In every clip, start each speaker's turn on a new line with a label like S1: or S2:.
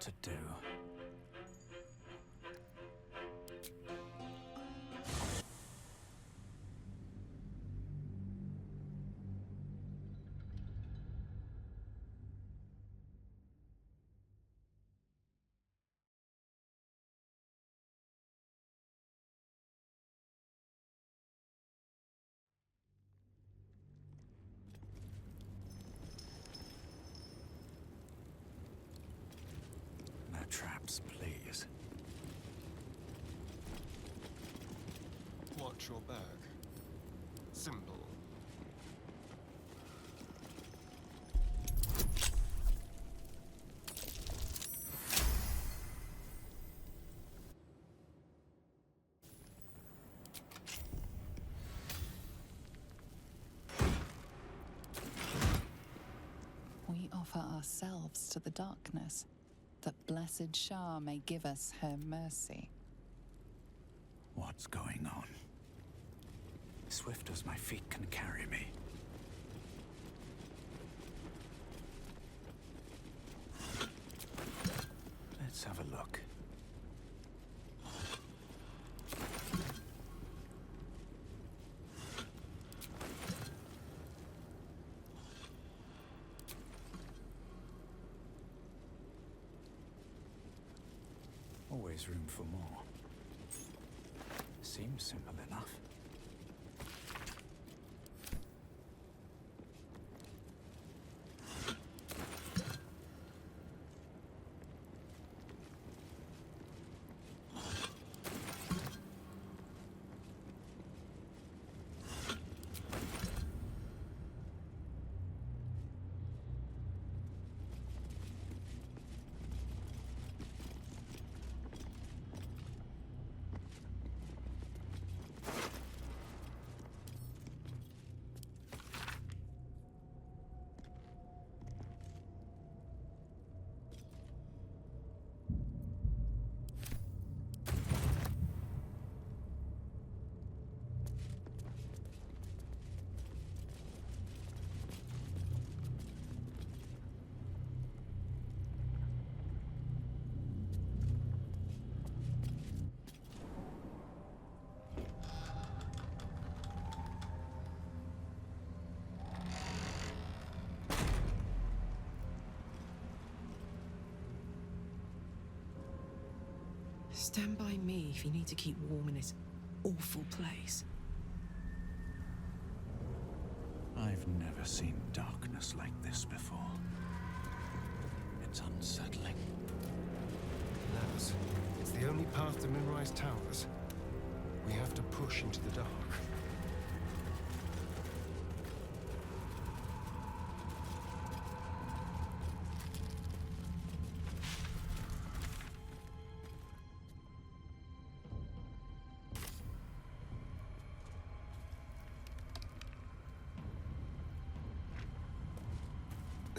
S1: to do. No traps, please.
S2: Watch your back. Simple.
S3: We offer ourselves to the darkness, that blessed Shah may give us her mercy.
S1: What's going on? Swift as my feet can carry me. Let's have a look. Always room for more. Seems simple enough.
S4: Stand by me if you need to keep warm in this awful place.
S1: I've never seen darkness like this before. It's unsettling.
S2: Naz, it's the only path to Moonrise Towers. We have to push into the dark.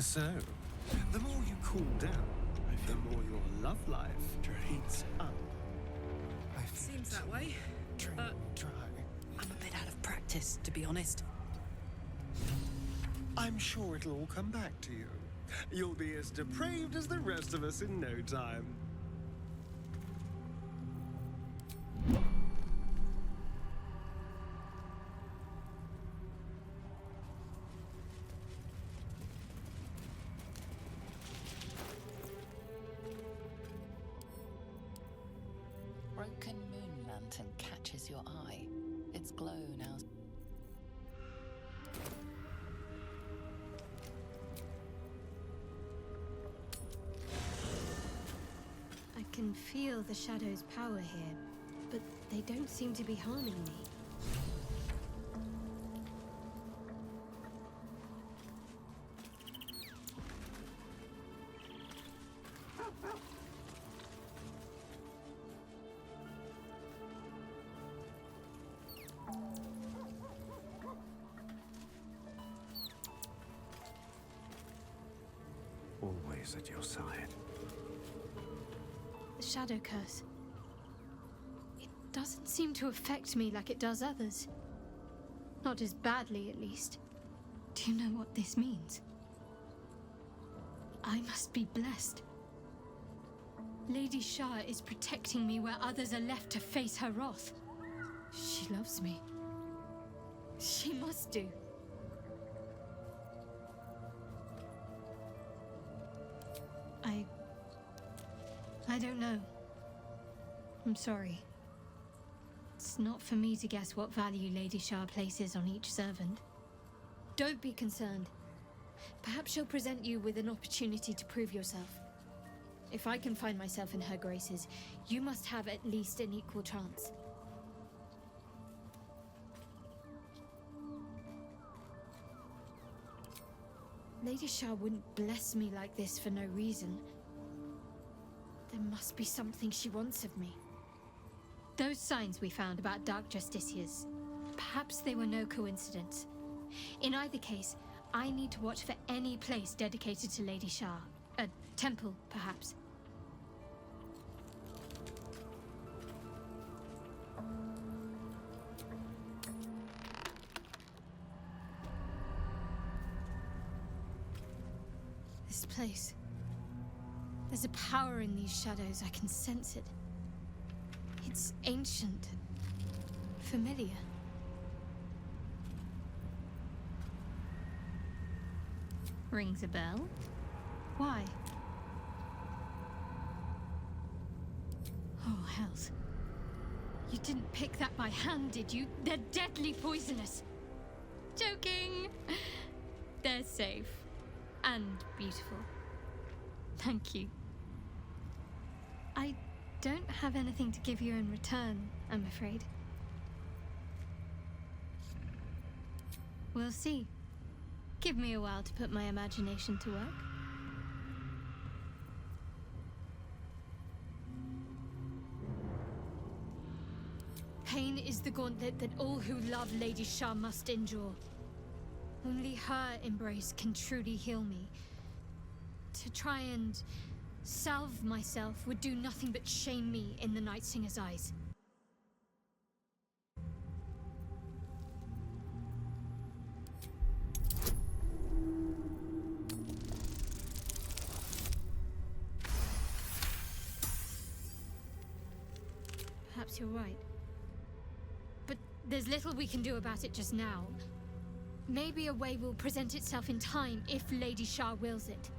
S2: So, the more you cool down, the more your love life heats up.
S4: Seems that way, but I'm a bit out of practice, to be honest.
S2: I'm sure it'll all come back to you. You'll be as depraved as the rest of us in no time.
S3: Broken moon lantern catches your eye. Its glow now.
S5: I can feel the shadow's power here, but they don't seem to be harming me.
S1: Always at your side.
S5: The shadow curse. It doesn't seem to affect me like it does others. Not as badly, at least. Do you know what this means? I must be blessed. Lady Shah is protecting me where others are left to face her wrath. She loves me. She must do. I don't know. I'm sorry. It's not for me to guess what value Lady Shah places on each servant. Don't be concerned. Perhaps she'll present you with an opportunity to prove yourself. If I can find myself in her graces, you must have at least an equal chance. Lady Shah wouldn't bless me like this for no reason. There must be something she wants of me. Those signs we found about Dark Justiciars, perhaps they were no coincidence. In either case, I need to watch for any place dedicated to Lady Shah. A temple, perhaps. This place. There's a power in these shadows, I can sense it. It's ancient, familiar. Rings a bell? Why? Oh, hells. You didn't pick that by hand, did you? They're deadly poisonous. Joking! They're safe. And beautiful. Thank you. I don't have anything to give you in return, I'm afraid. We'll see. Give me a while to put my imagination to work. Pain is the gauntlet that all who love Lady Shah must endure. Only her embrace can truly heal me. To try and salve myself would do nothing but shame me in the Night Singer's eyes. Perhaps you're right. But there's little we can do about it just now. Maybe a way will present itself in time if Lady Shah wills it.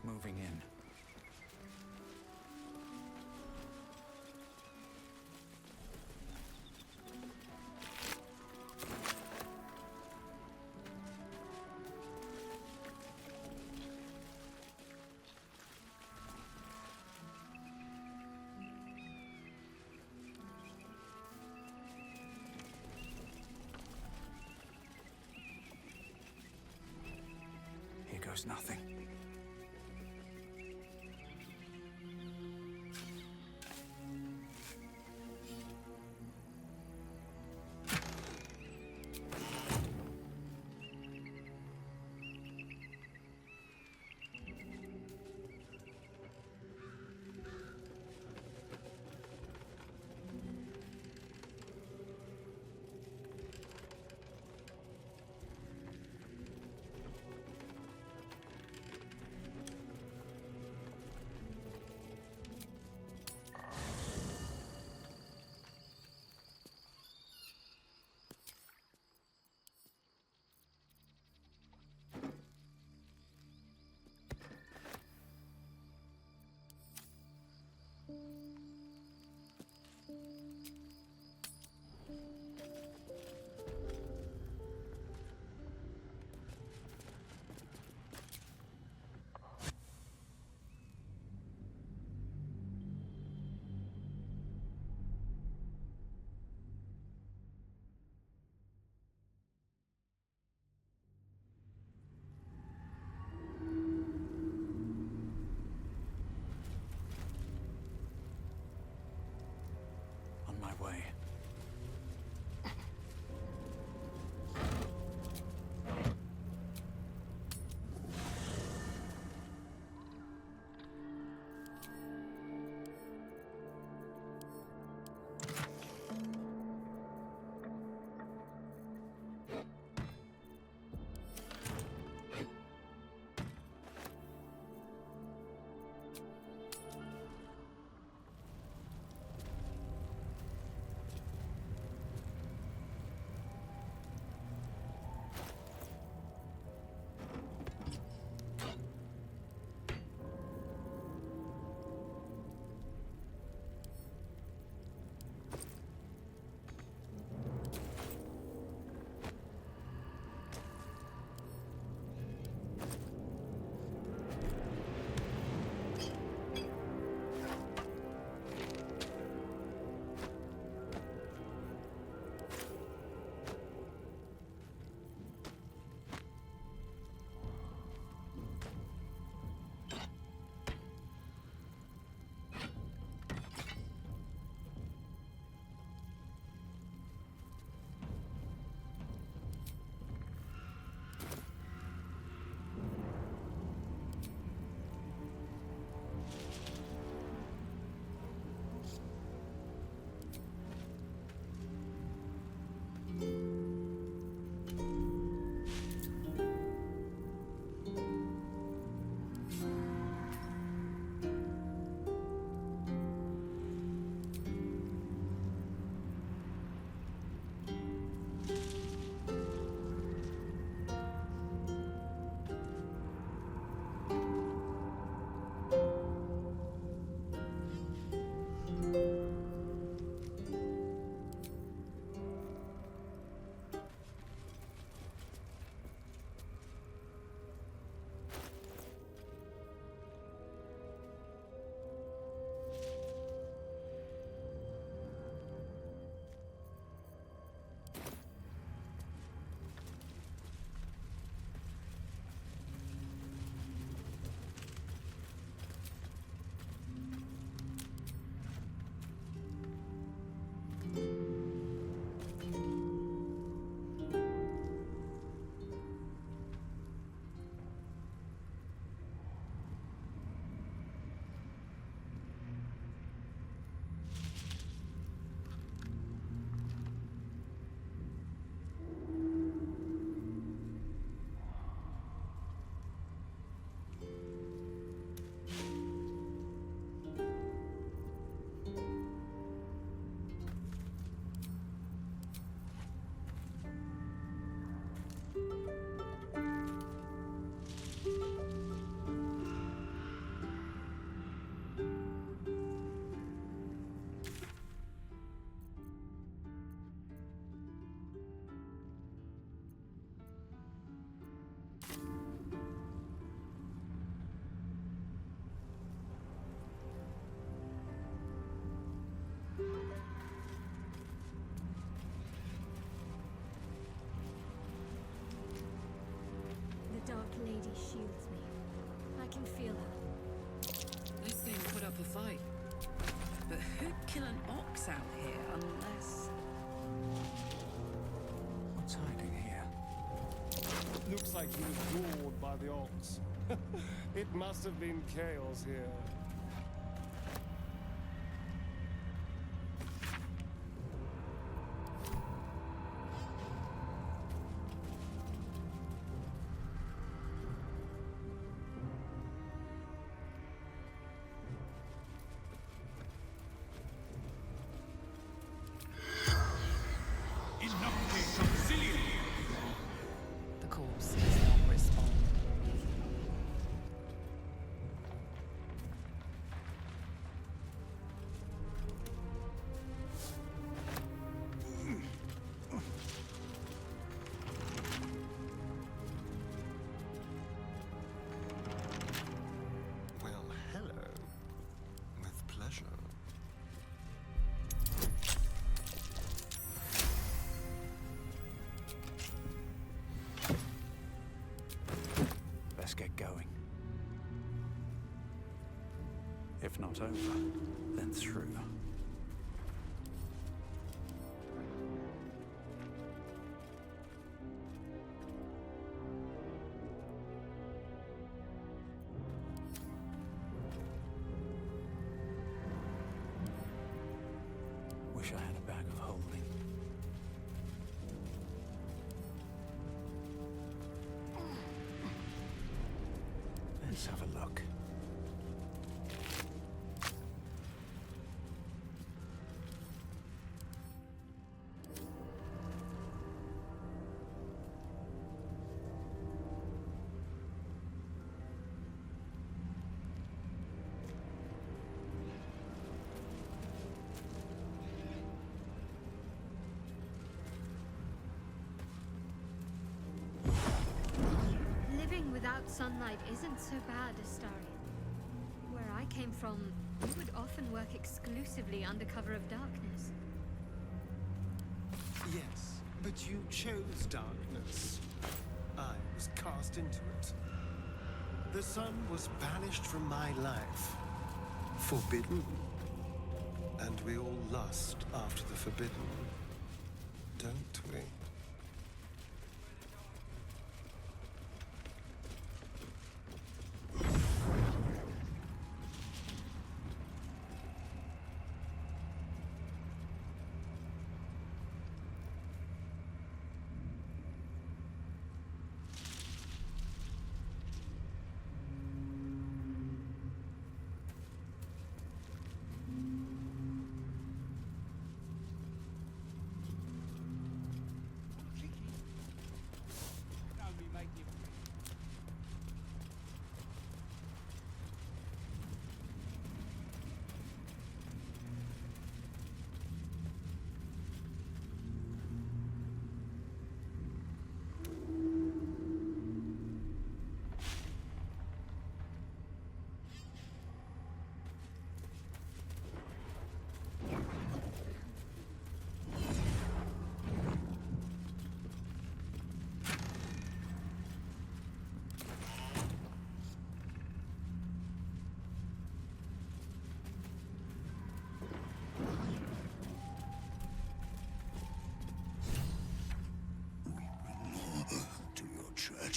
S1: Moving in. Here goes nothing.
S4: kill an ox out here unless...
S1: What's hiding here?
S2: Looks like he was gored by the ox. It must have been chaos here.
S3: The corpse does not respond.
S2: Well, hello. With pleasure.
S1: Let's get going. If not over, then through. Wish I had a bag of holding. Let's have a look.
S5: Living without sunlight isn't so bad, Astarion. Where I came from, we would often work exclusively under cover of darkness.
S2: Yes, but you chose darkness. I was cast into it. The sun was banished from my life. Forbidden. And we all lust after the forbidden. Don't we?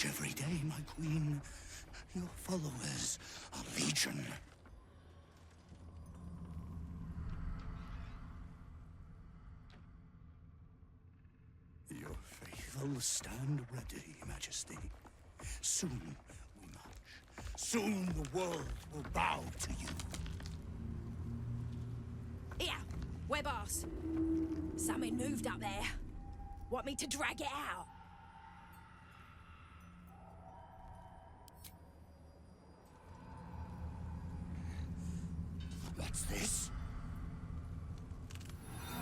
S1: Every day, my queen. Your followers are legion. Your faithful stand ready, Majesty. Soon we march. Soon the world will bow to you.
S4: Here, web ass. Something moved up there. Want me to drag it out?
S1: What's this?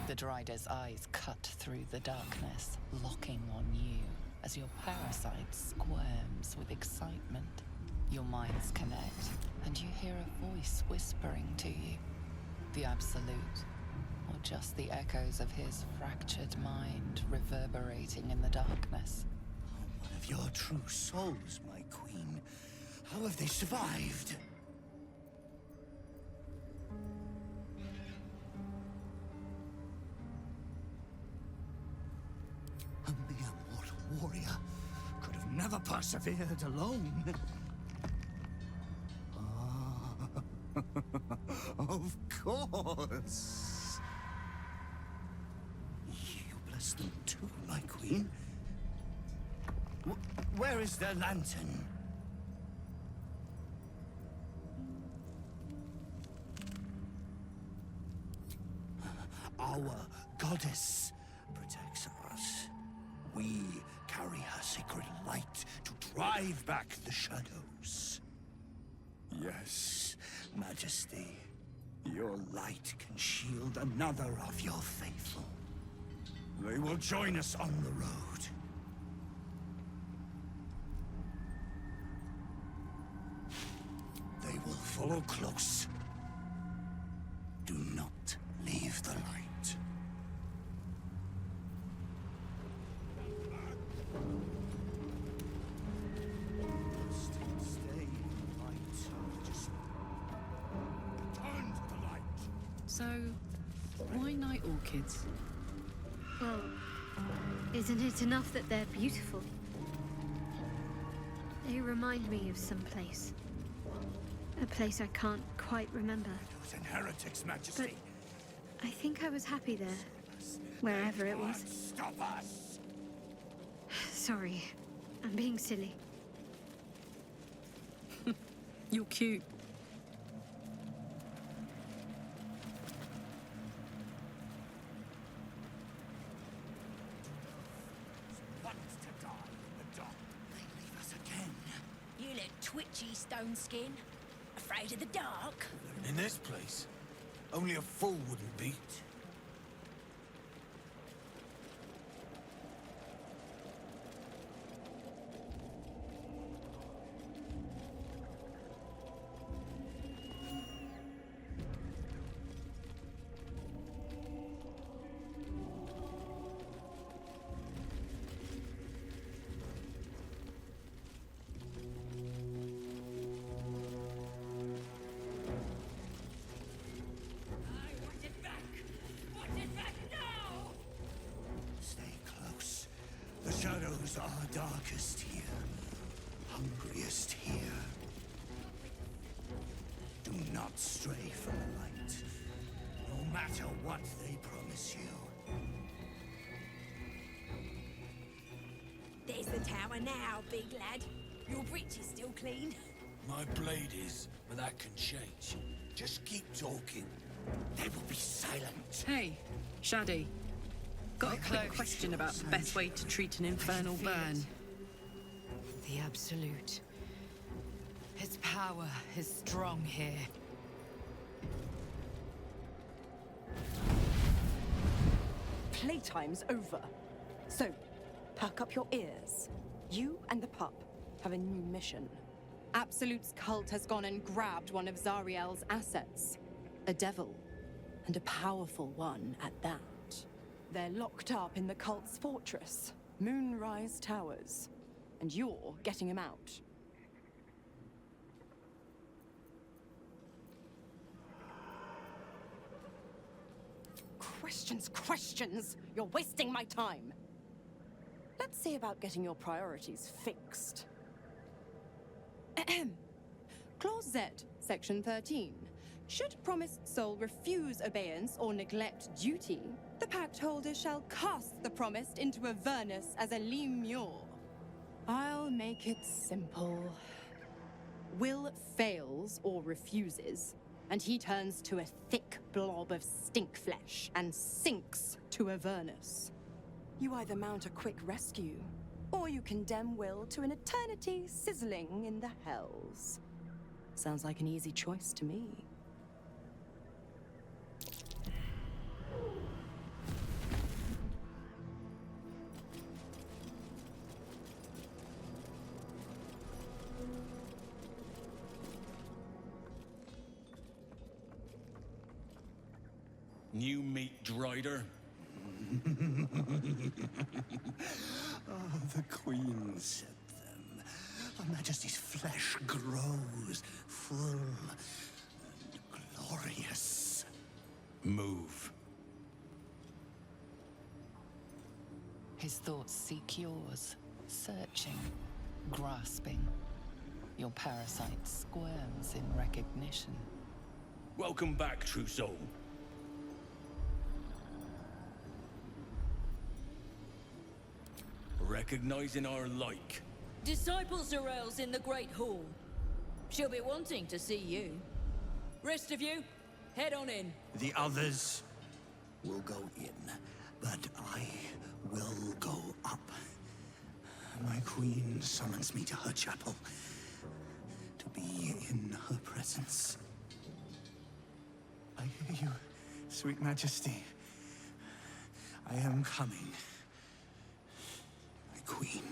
S3: The Drider's eyes cut through the darkness, locking on you as your parasite squirms with excitement. Your minds connect, and you hear a voice whispering to you. The Absolute, or just the echoes of his fractured mind reverberating in the darkness.
S1: One of your true souls, my queen. How have they survived? warrior could have never persevered alone. Ah, of course. You bless them too, my queen. Where is their lantern? Our goddess protects us. We carry her sacred light to drive back the shadows. Yes, Majesty. Your light can shield another of your faithful. They will join us on the road. They will follow close. Do not leave the light. Stay in the light. Just turn to the light.
S6: So, why night orchids?
S5: Well, isn't it enough that they're beautiful? They remind me of some place. A place I can't quite remember.
S1: Those heretics, Majesty.
S5: I think I was happy there. Wherever it was.
S1: Stop us!
S5: Sorry. I'm being silly.
S6: You're cute.
S1: Want to die in the dark. They leave us again.
S4: You look twitchy, Stone Skin. Afraid of the dark?
S7: In this place, only a fool wouldn't be.
S1: Stay close. The shadows are darkest here. Hungriest here. Do not stray from the light. No matter what they promise you.
S4: There's the tower now, big lad. Your breech is still clean.
S7: My blade is, but that can change. Just keep talking.
S1: They will be silent.
S6: Hey, Shaddy. Got a quick question about the best way to treat an infernal burn.
S3: The Absolute. Its power is strong here.
S8: Playtime's over. So, perk up your ears. You and the pup have a new mission. Absolute's cult has gone and grabbed one of Zariel's assets. A devil. And a powerful one at that. They're locked up in the cult's fortress, Moonrise Towers. And you're getting him out. Questions! You're wasting my time! Let's see about getting your priorities fixed. Ahem. Clause Z, Section 13. Should promised soul refuse obeyance or neglect duty, the pact holder shall cast the promised into Avernus as a lemure. I'll make it simple. Will fails or refuses, and he turns to a thick blob of stink flesh and sinks to Avernus. You either mount a quick rescue, or you condemn Will to an eternity sizzling in the hells. Sounds like an easy choice to me.
S7: New meat drider.
S1: The Queen said them. Her Majesty's flesh grows full and glorious.
S7: Move.
S3: His thoughts seek yours. searching, grasping. Your parasite squirms in recognition.
S7: Welcome back, true soul. Recognizing our like.
S9: Disciple Zarel's in the Great Hall. She'll be wanting to see you. Rest of you, head on in.
S1: The others will go in, but I will go up. My queen summons me to her chapel, to be in her presence. I hear you, sweet majesty. I am coming. My queen.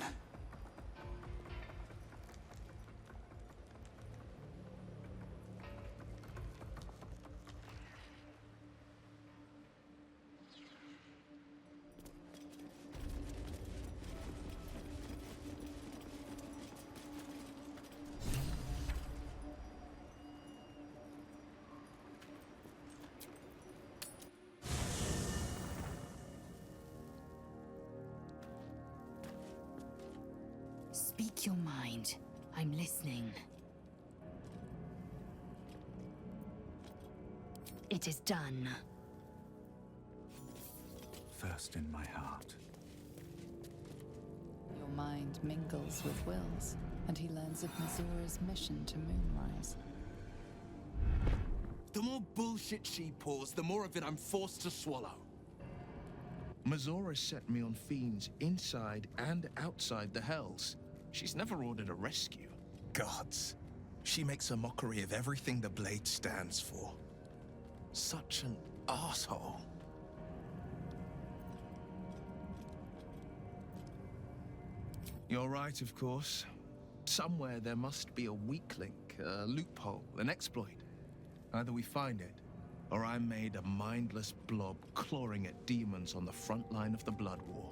S10: Speak your mind. I'm listening. It is done.
S1: First in my heart.
S3: Your mind mingles with Will's, and he learns of Mizora's mission to Moonrise.
S11: The more bullshit she pours, the more of it I'm forced to swallow.
S12: Mizora set me on fiends inside and outside the Hells. She's never ordered a rescue.
S11: Gods. She makes a mockery of everything the Blade stands for. Such an asshole.
S12: You're right, of course. Somewhere there must be a weak link, a loophole, an exploit. Either we find it, or I'm made a mindless blob clawing at demons on the front line of the Blood War.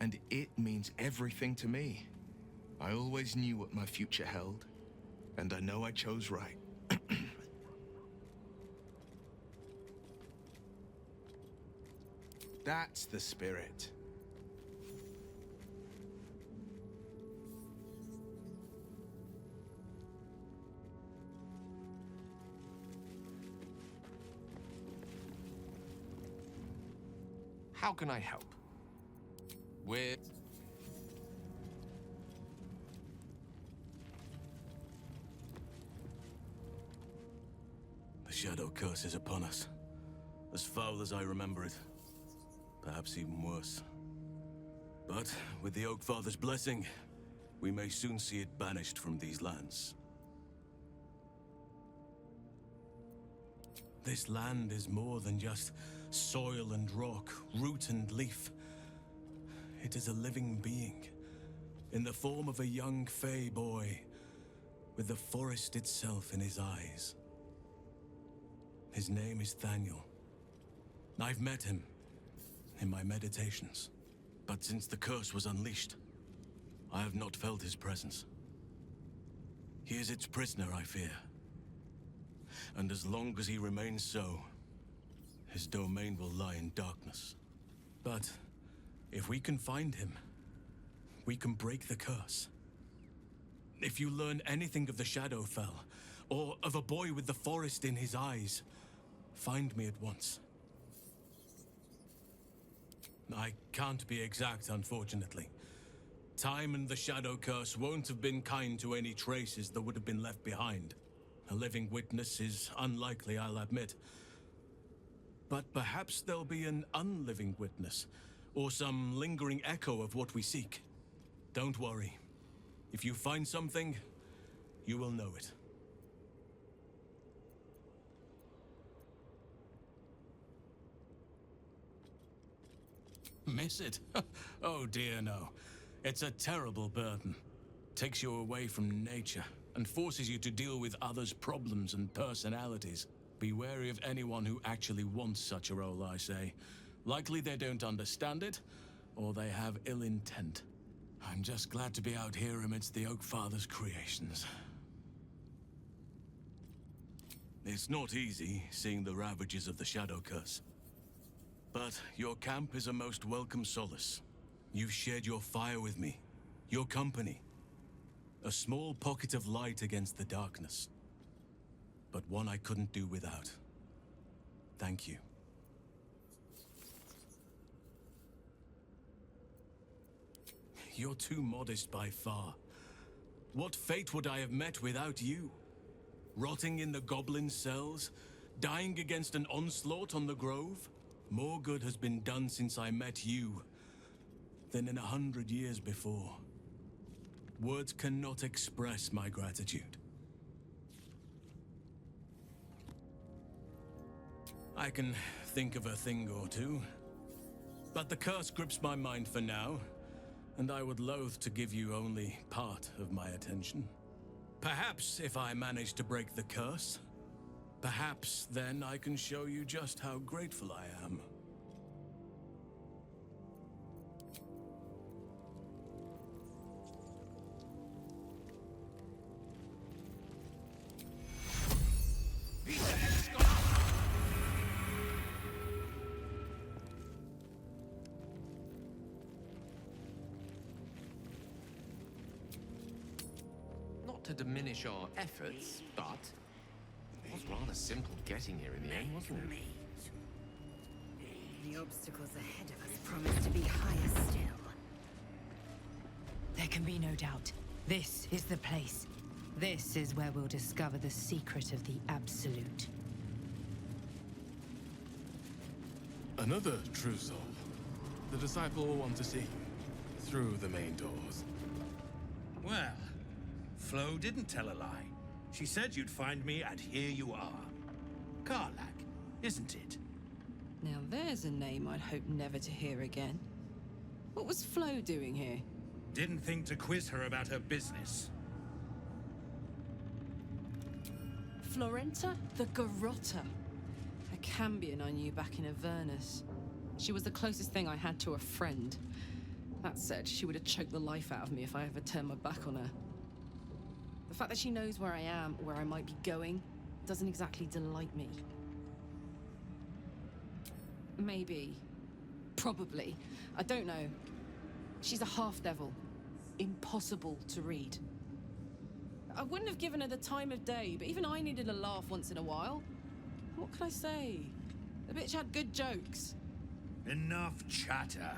S12: And it means everything to me. I always knew what my future held, and I know I chose right. That's the spirit.
S11: How can I help? With...
S7: The Shadow Curse is upon us. As foul as I remember it. Perhaps even worse. But with the Oak Father's blessing, we may soon see it banished from these lands. This land is more than just soil and rock, root and leaf. It is a living being, in the form of a young Fey boy, with the forest itself in his eyes. His name is Thaniel. I've met him in my meditations, but since the curse was unleashed, I have not felt his presence. He is its prisoner, I fear. And as long as he remains so, his domain will lie in darkness. But if we can find him, we can break the curse. If you learn anything of the Shadowfell, or of a boy with the forest in his eyes, find me at once. I can't be exact, unfortunately. Time and the Shadow Curse won't have been kind to any traces that would have been left behind. A living witness is unlikely, I'll admit. But perhaps there'll be an unliving witness, or some lingering echo of what we seek. Don't worry. If you find something, you will know it. Miss it? Oh dear, no. It's a terrible burden. Takes you away from nature, and forces you to deal with others' problems and personalities. Be wary of anyone who actually wants such a role, I say. Likely they don't understand it, or they have ill intent. I'm just glad to be out here amidst the Oak Father's creations. It's not easy, seeing the ravages of the Shadow Curse. But your camp is a most welcome solace. You've shared your fire with me, your company. A small pocket of light against the darkness. But one I couldn't do without. Thank you. You're too modest by far. What fate would I have met without you? Rotting in the goblin cells? Dying against an onslaught on the grove? More good has been done since I met you than in 100 years before. Words cannot express my gratitude. I can think of a thing or two, but the curse grips my mind for now, and I would loathe to give you only part of my attention. Perhaps if I manage to break the curse, perhaps then I can show you just how grateful I am.
S13: To diminish our efforts, but it was rather simple getting here in the end, wasn't it?
S10: The obstacles ahead of us promise to be higher still. There can be no doubt. This is the place. This is where we'll discover the secret of the Absolute.
S14: Another true soul. The disciple will want to see you through the main doors.
S1: Well, Flo didn't tell a lie. She said you'd find me, and here you are. Karlach, isn't it?
S6: Now there's a name I'd hope never to hear again. What was Flo doing here?
S1: Didn't think to quiz her about her business.
S6: Florenta the Garrotta. A Cambion I knew back in Avernus. She was the closest thing I had to a friend. That said, she would have choked the life out of me if I ever turned my back on her. The fact that she knows where I am, where I might be going, doesn't exactly delight me. Maybe. Probably. I don't know. She's a half-devil. Impossible to read. I wouldn't have given her the time of day, but even I needed a laugh once in a while. What can I say? The bitch had good jokes.
S1: Enough chatter.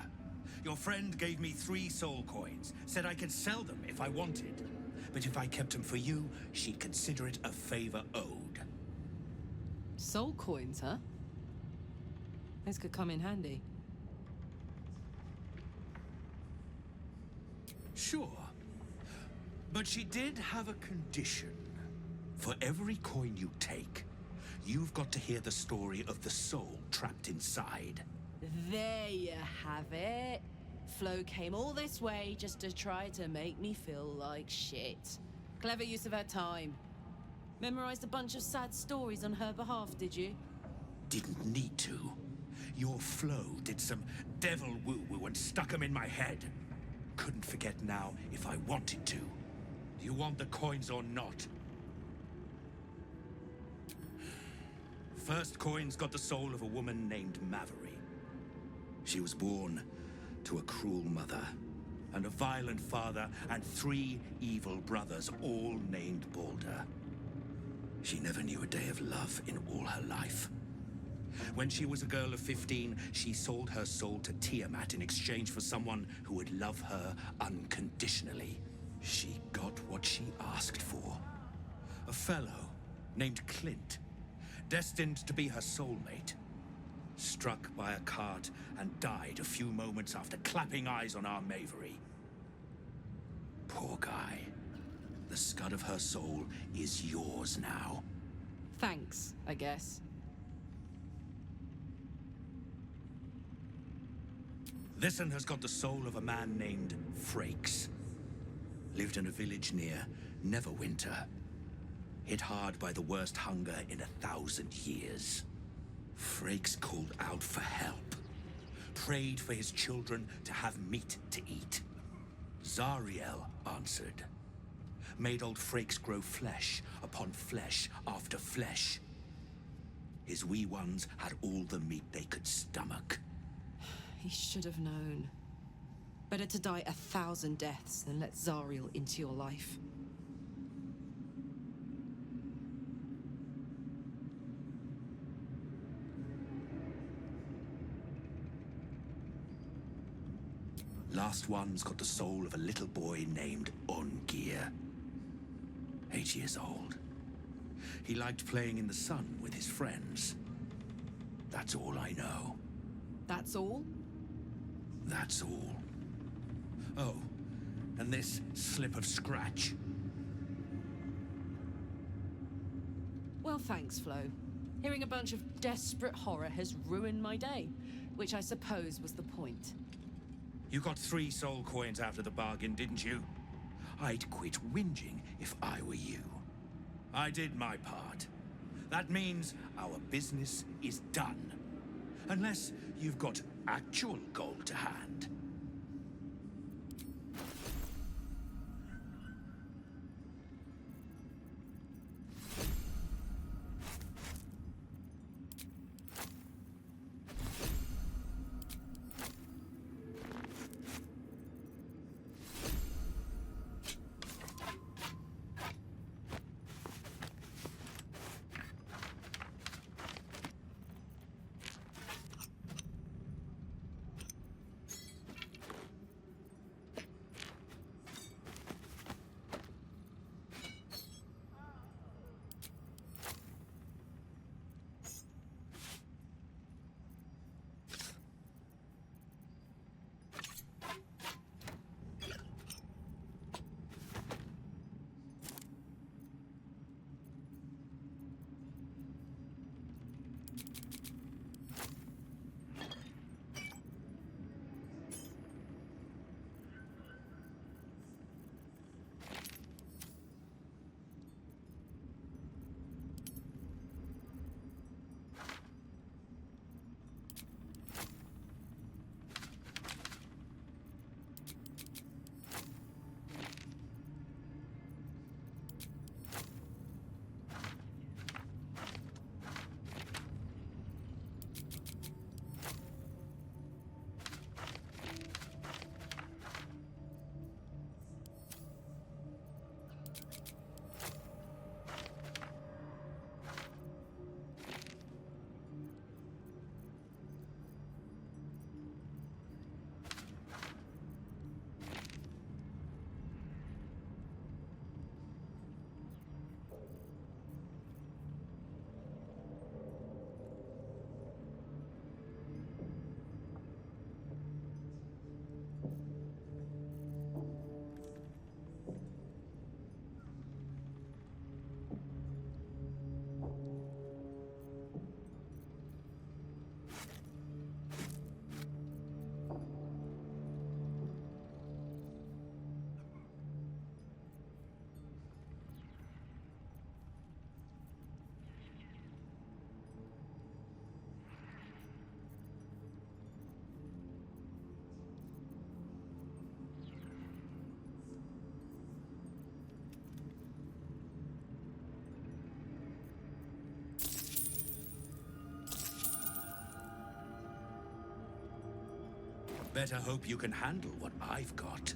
S1: Your friend gave me 3 soul coins, said I could sell them if I wanted. But if I kept them for you, she'd consider it a favor owed.
S6: Soul coins, huh? Those could come in handy.
S1: Sure. But she did have a condition. For every coin you take, you've got to hear the story of the soul trapped inside.
S6: There you have it. Flo came all this way just to try to make me feel like shit. Clever use of her time. Memorized a bunch of sad stories on her behalf, did you?
S1: Didn't need to. Your Flo did some devil woo-woo and stuck 'em in my head. Couldn't forget now if I wanted to. Do you want the coins or not? First coin's got the soul of a woman named Maveri. She was born to a cruel mother, and a violent father, and 3 evil brothers, all named Baldur. She never knew a day of love in all her life. When she was a girl of 15, she sold her soul to Tiamat in exchange for someone who would love her unconditionally. She got what she asked for. A fellow named Clint, destined to be her soulmate. Struck by a cart and died a few moments after clapping eyes on our Maveri. Poor guy. The scud of her soul is yours now.
S6: Thanks, I guess.
S1: This one has got the soul of a man named Frakes. Lived in a village near Neverwinter. Hit hard by the worst hunger in 1,000 years. Frakes called out for help. Prayed for his children to have meat to eat. Zariel answered. Made old Frakes grow flesh upon flesh after flesh. His wee ones had all the meat they could stomach.
S6: He should have known. Better to die 1,000 deaths than let Zariel into your life.
S1: Last one's got the soul of a little boy named Ungir. 8 years old. He liked playing in the sun with his friends. That's all I know.
S6: That's all?
S1: That's all. Oh, and this slip of scratch.
S6: Well, thanks, Flo. Hearing a bunch of desperate horror has ruined my day, which I suppose was the point.
S1: You got 3 soul coins after the bargain, didn't you? I'd quit whinging if I were you. I did my part. That means our business is done. Unless you've got actual gold to hand. Better hope you can handle what I've got.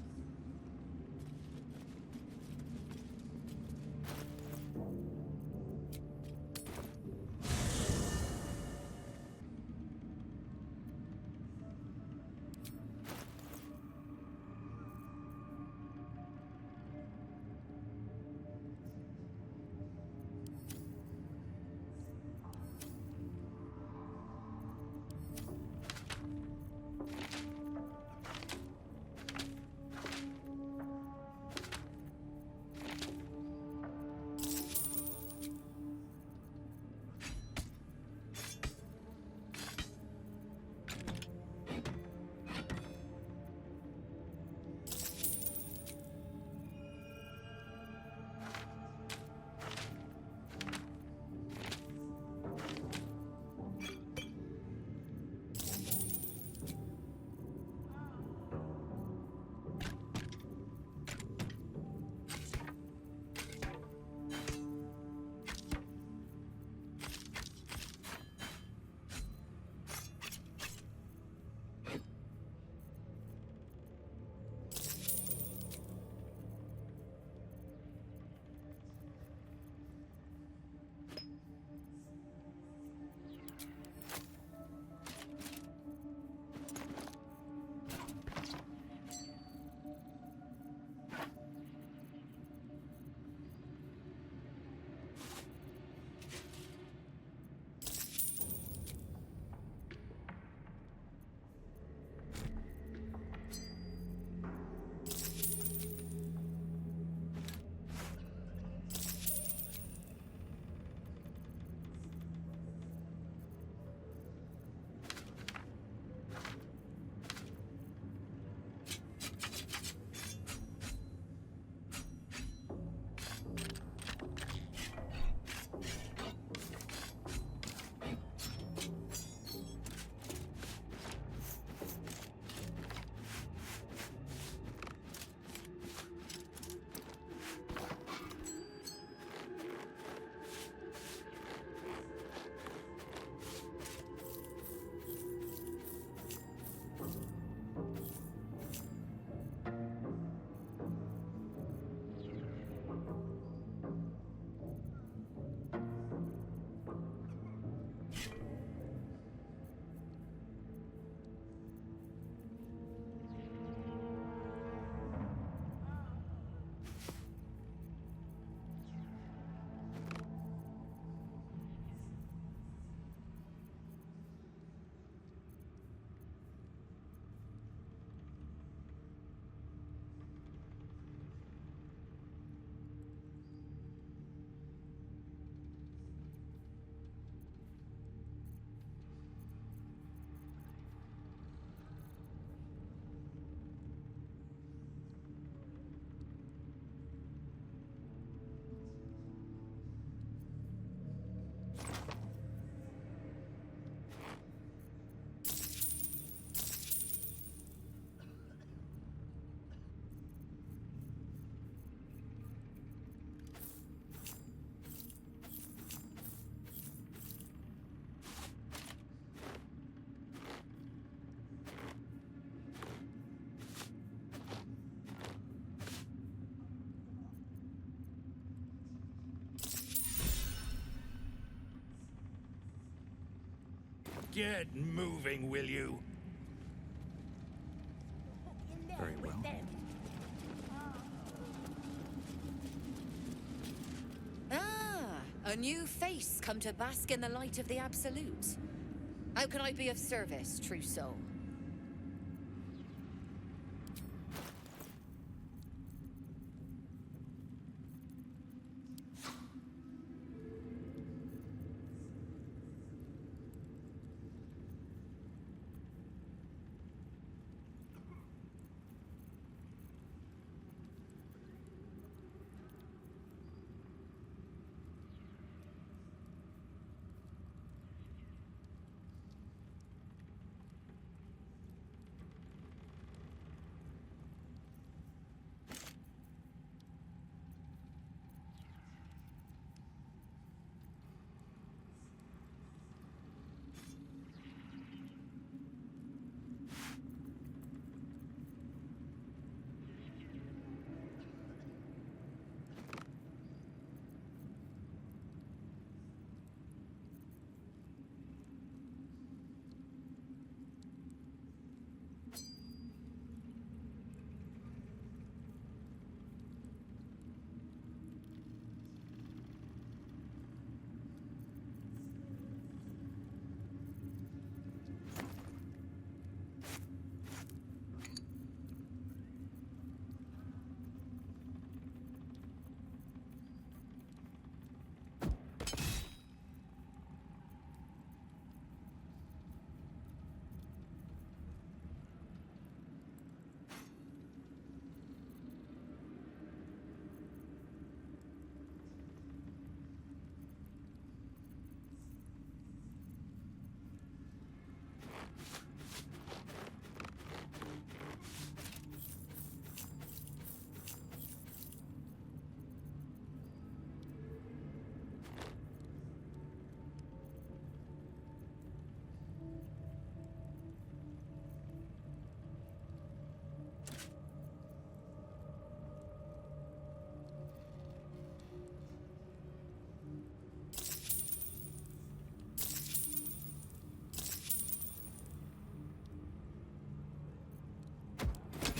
S1: Get moving, will you?
S15: Very well.
S16: A new face come to bask in the light of the Absolute. How can I be of service, true soul?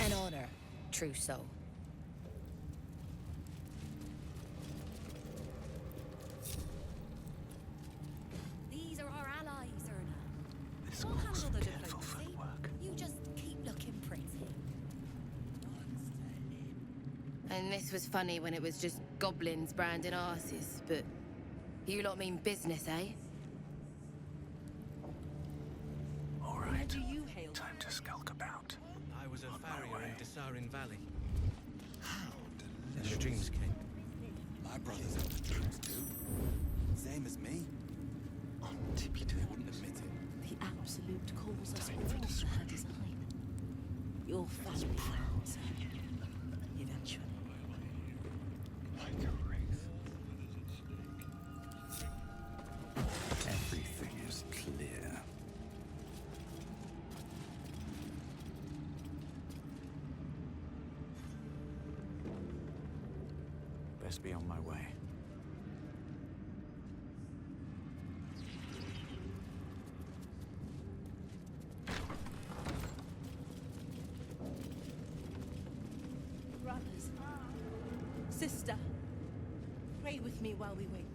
S16: An honor, true soul.
S4: These are our allies, Erna.
S11: This
S4: We'll
S11: looks
S4: handle the
S11: careful
S4: diplomacy.
S11: footwork.
S4: You just keep looking pretty.
S16: And this was funny when it was just goblins branding arses, but you lot mean business, eh?
S11: All
S6: Where
S11: right,
S6: do you hail?
S11: time to skulk about.
S7: I was a farrier in Desarin Valley.
S15: How
S7: And
S15: delicious.
S7: the dreams came.
S15: My brothers have the dreams too. Same as me.
S11: On tippy
S15: They
S11: toes.
S15: wouldn't admit it.
S6: The Absolute calls us
S11: Time
S6: all
S11: for
S6: to her
S11: discretion.
S6: design. Your family friends. Eventually.
S11: Like a wraith.
S15: Everything is clear. Best be on my way.
S6: Brothers. Sister. Pray with me while we wait.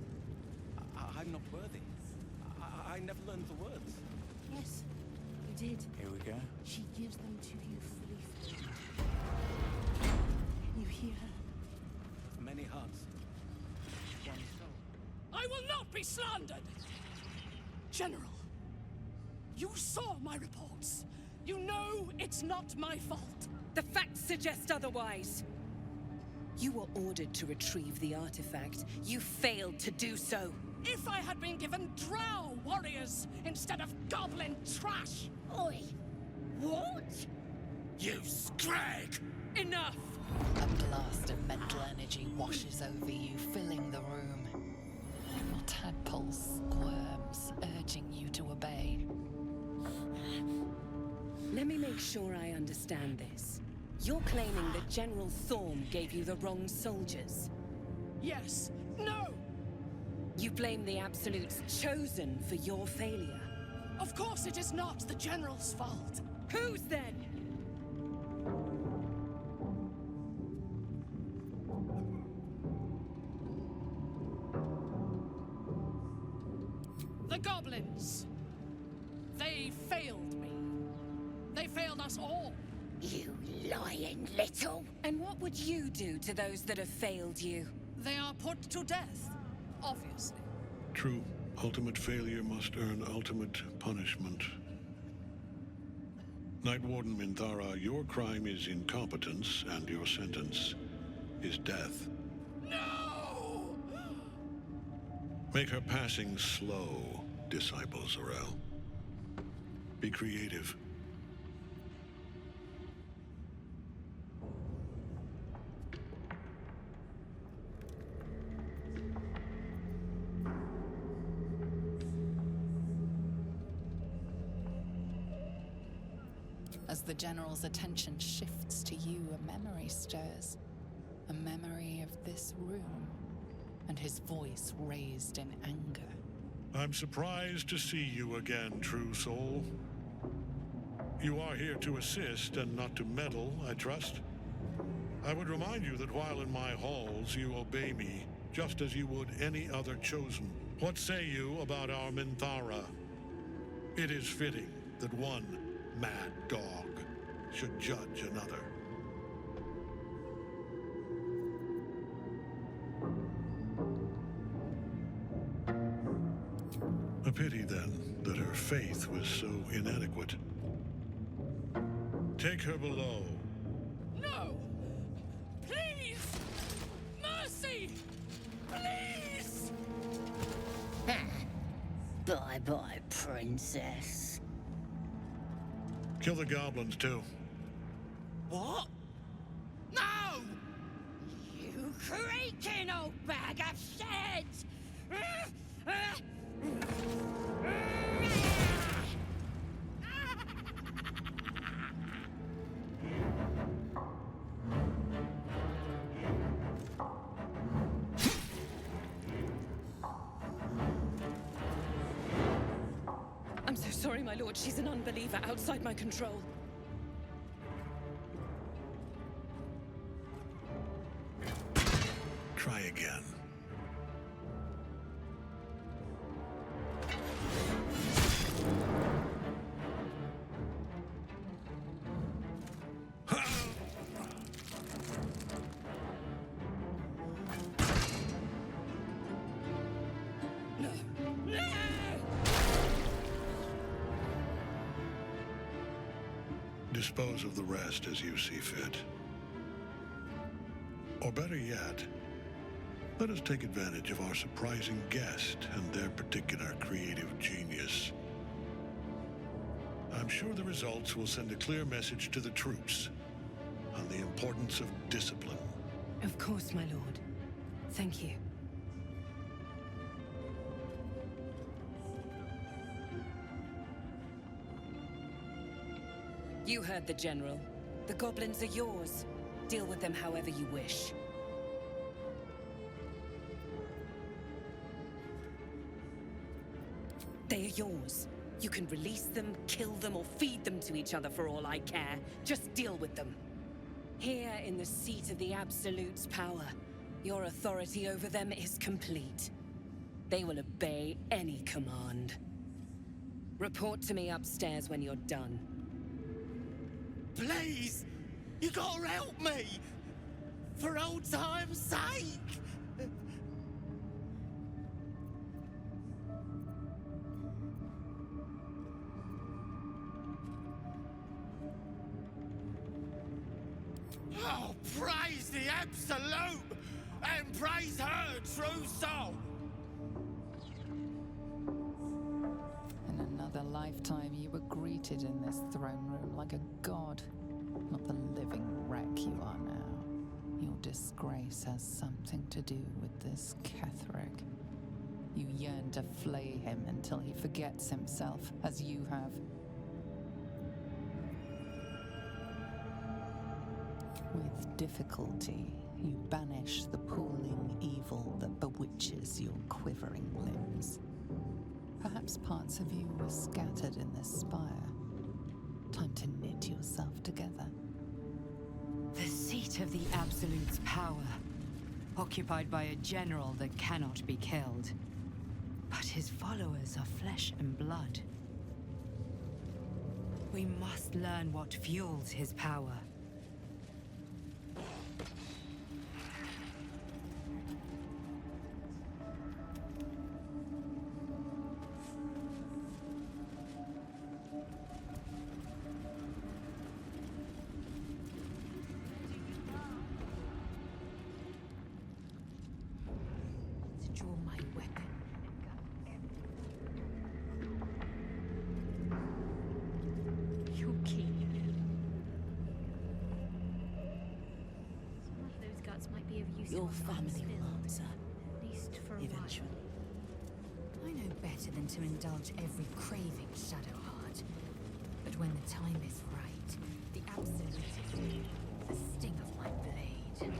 S13: I'm not worthy. I never learned the words.
S6: Yes, you did.
S15: Here we go.
S6: She gives them to you fully formed. You hear her?
S13: Many hearts. One soul.
S4: I will not be slandered! General, you saw my reports. You know it's not my fault.
S17: The facts suggest otherwise. You were ordered to retrieve the artifact. You failed to do so.
S4: If I had been given drow warriors instead of goblin trash! Oi! What?
S1: You scrag!
S3: Enough! A blast of mental energy washes over you, filling the room. Your tadpole squirms, urging you to obey.
S17: Let me make sure I understand this. You're claiming that General Thorm gave you the wrong soldiers.
S4: Yes. No!
S17: You blame the Absolute's Chosen for your failure.
S4: Of course it is not the General's fault.
S17: Whose then?
S4: The goblins. They failed me. They failed us all.
S17: You lying little. And what would you do to those that have failed you?
S4: They are put to death, obviously.
S18: True. Ultimate failure must earn ultimate punishment. Night Warden Minthara, your crime is incompetence, and your sentence is death.
S4: No!
S18: Make her passing slow, Disciple Zorel. Be creative.
S3: As the General's attention shifts to you, a memory stirs. A memory of this room, and his voice raised in anger.
S18: I'm surprised to see you again, true soul. You are here to assist and not to meddle, I trust. I would remind you that while in my halls, you obey me, just as you would any other chosen. What say you about our Minthara? It is fitting that one mad dog should judge another. A pity, then, that her faith was so inadequate. Take her below.
S4: No! Please! Mercy! Please!
S17: Bye-bye, princess.
S18: Kill the goblins, too.
S17: What? No! You creaking old bag of shit!
S6: I'm so sorry, my lord. She's an unbeliever outside my control.
S18: Try again. Dispose of the rest as you see fit. Or better yet, let us take advantage of our surprising guest and their particular creative genius. I'm sure the results will send a clear message to the troops on the importance of discipline.
S6: Of course, my lord. Thank you. You heard the General. The goblins are yours. Deal with them however you wish. They are yours. You can release them, kill them, or feed them to each other for all I care. Just deal with them. Here in the seat of the Absolute's power, your authority over them is complete. They will obey any command. Report to me upstairs when you're done.
S2: Please! You gotta help me! For old time's sake! Oh, praise the Absolute! And praise her true soul!
S3: In another lifetime, you were greeted in this throne room like a god, not the living wreck you are now. Your disgrace has something to do with this Ketheric. You yearn to flay him until he forgets himself, as you have. With difficulty, you banish the pooling evil that bewitches your quivering limbs. Perhaps parts of you were scattered in this spire. Time to knit yourself together.
S10: The seat of the Absolute's power, occupied by a general that cannot be killed. But his followers are flesh and blood. We must learn what fuels his power.
S17: Your family will answer.
S5: At least for a
S17: Eventually.
S10: I know better than to indulge every craving, Shadowheart. But when the time is right, the Absolute, the sting of my blade.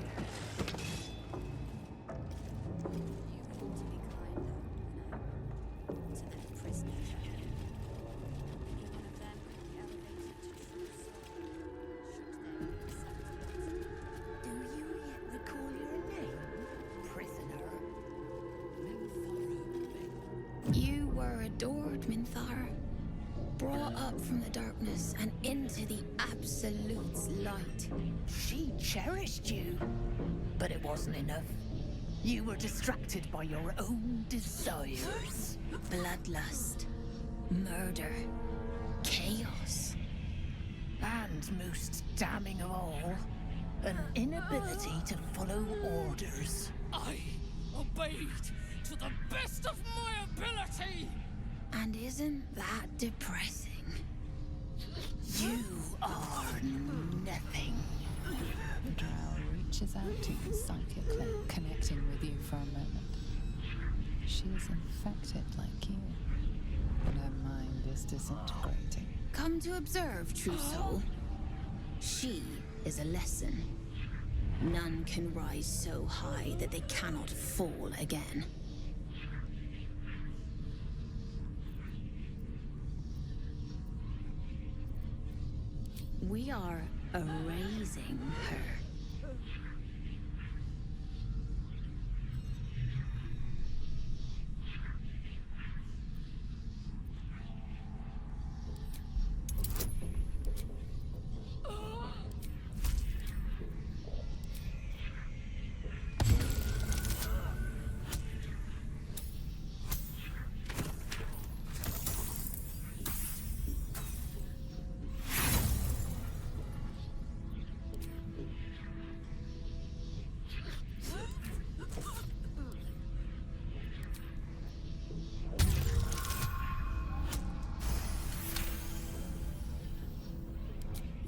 S5: You were adored, Minthara. Brought up from the darkness and into the Absolute's light.
S1: She cherished you, but it wasn't enough. You were distracted by your own desires.
S5: Bloodlust, murder, chaos.
S1: And most damning of all, an inability to follow orders.
S4: I obeyed to the best of my ability!
S5: And isn't that depressing?
S1: You are nothing.
S3: The drow reaches out to you psychically, connecting with you for a moment. She is infected like you, and her mind is disintegrating.
S5: Come to observe, true soul. She is a lesson. None can rise so high that they cannot fall again. We are erasing her.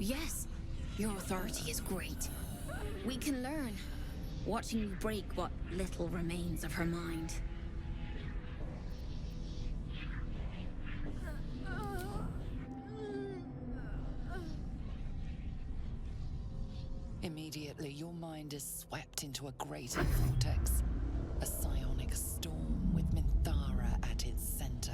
S5: Yes, your authority is great. We can learn, watching you break what little remains of her mind.
S3: Immediately, your mind is swept into a greater vortex. A psionic storm with Minthara at its center.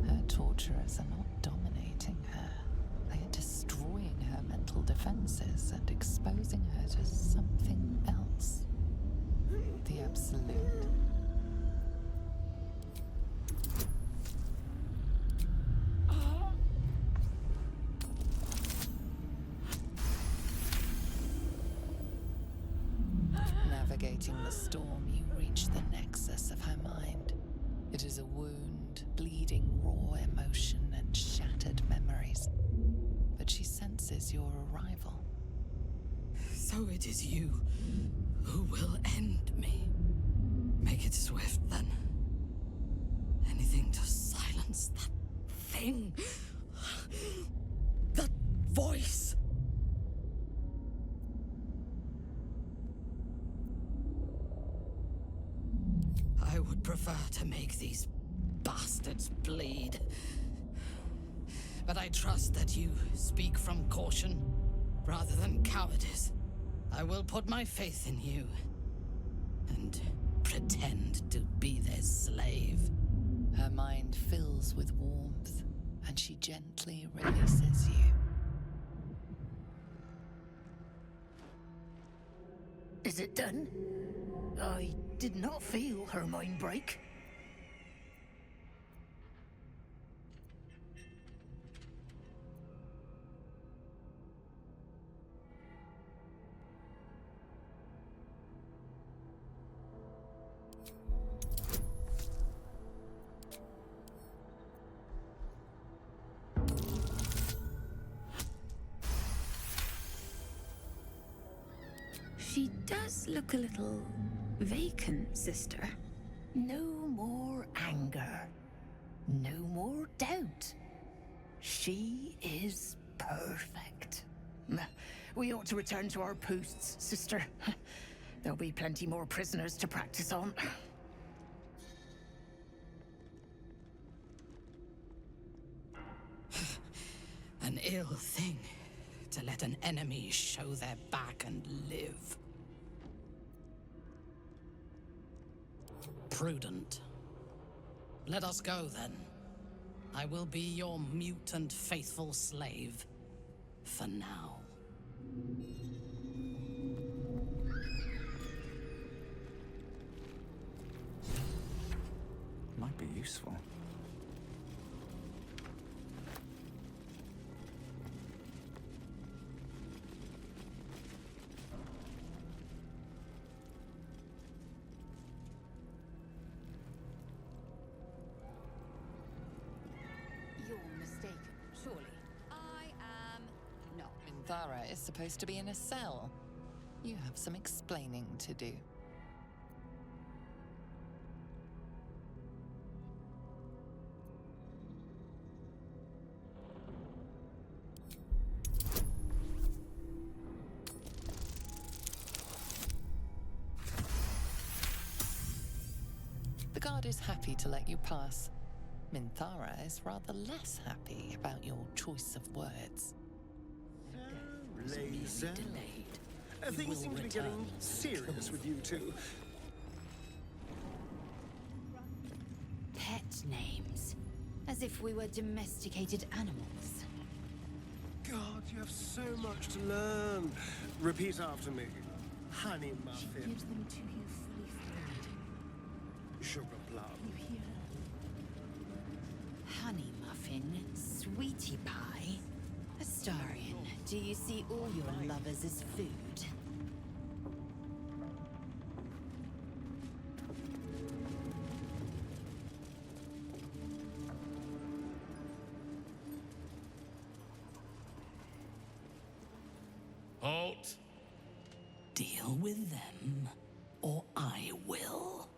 S3: Her torturers are not dominating her. They are destroying her mental defenses and exposing her to something else. The Absolute. Navigating the storm, you reach the nexus of her mind. It is a wound, bleeding raw emotion and shattered memories. But she senses your arrival.
S4: So it is you who will end me. Make it swift, then. Anything to silence that thing. That voice. I would prefer to make these bastards bleed. But I trust that you speak from caution rather than cowardice. I will put my faith in you and pretend to be their slave.
S3: Her mind fills with warmth, and she gently releases you.
S19: Is it done? I did not feel her mind break.
S10: She does look a little vacant, sister.
S19: No more anger. No more doubt. She is perfect. We ought to return to our posts, sister. There'll be plenty more prisoners to practice on.
S4: An ill thing to let an enemy show their back and live. Prudent. Let us go, then. I will be your mute and faithful slave. For now.
S15: Might be useful.
S10: You're mistaken, surely. I am not.
S3: Minthara is supposed to be in a cell. You have some explaining to do. The guard is happy to let you pass. Minthara is rather less happy about your choice of words.
S2: Laser. Things seem to be getting serious with you two.
S10: Pet names. As if we were domesticated animals.
S2: God, you have so much to learn. Repeat after me. Honey muffin.
S10: She gives them to you fully fed.
S2: Sugar plum.
S10: You hear her? Honey muffin, sweetie pie. Astarion, do you see all your lovers as food?
S7: Halt!
S4: Deal with them, or I will.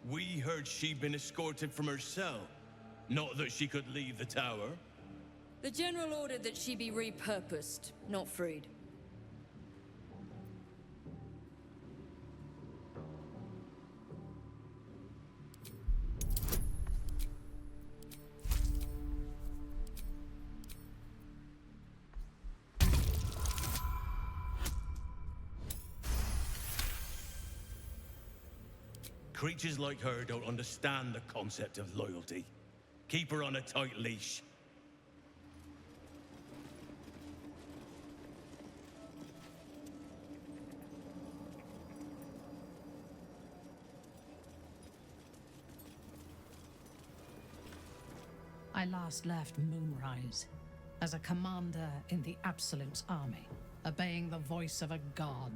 S7: We heard she'd been escorted from her cell. Not that she could leave the tower.
S9: The General ordered that she be repurposed, not freed.
S7: Creatures like her don't understand the concept of loyalty. Keep her on a tight leash.
S4: I last left Moonrise as a commander in the Absolute's army, obeying the voice of a god.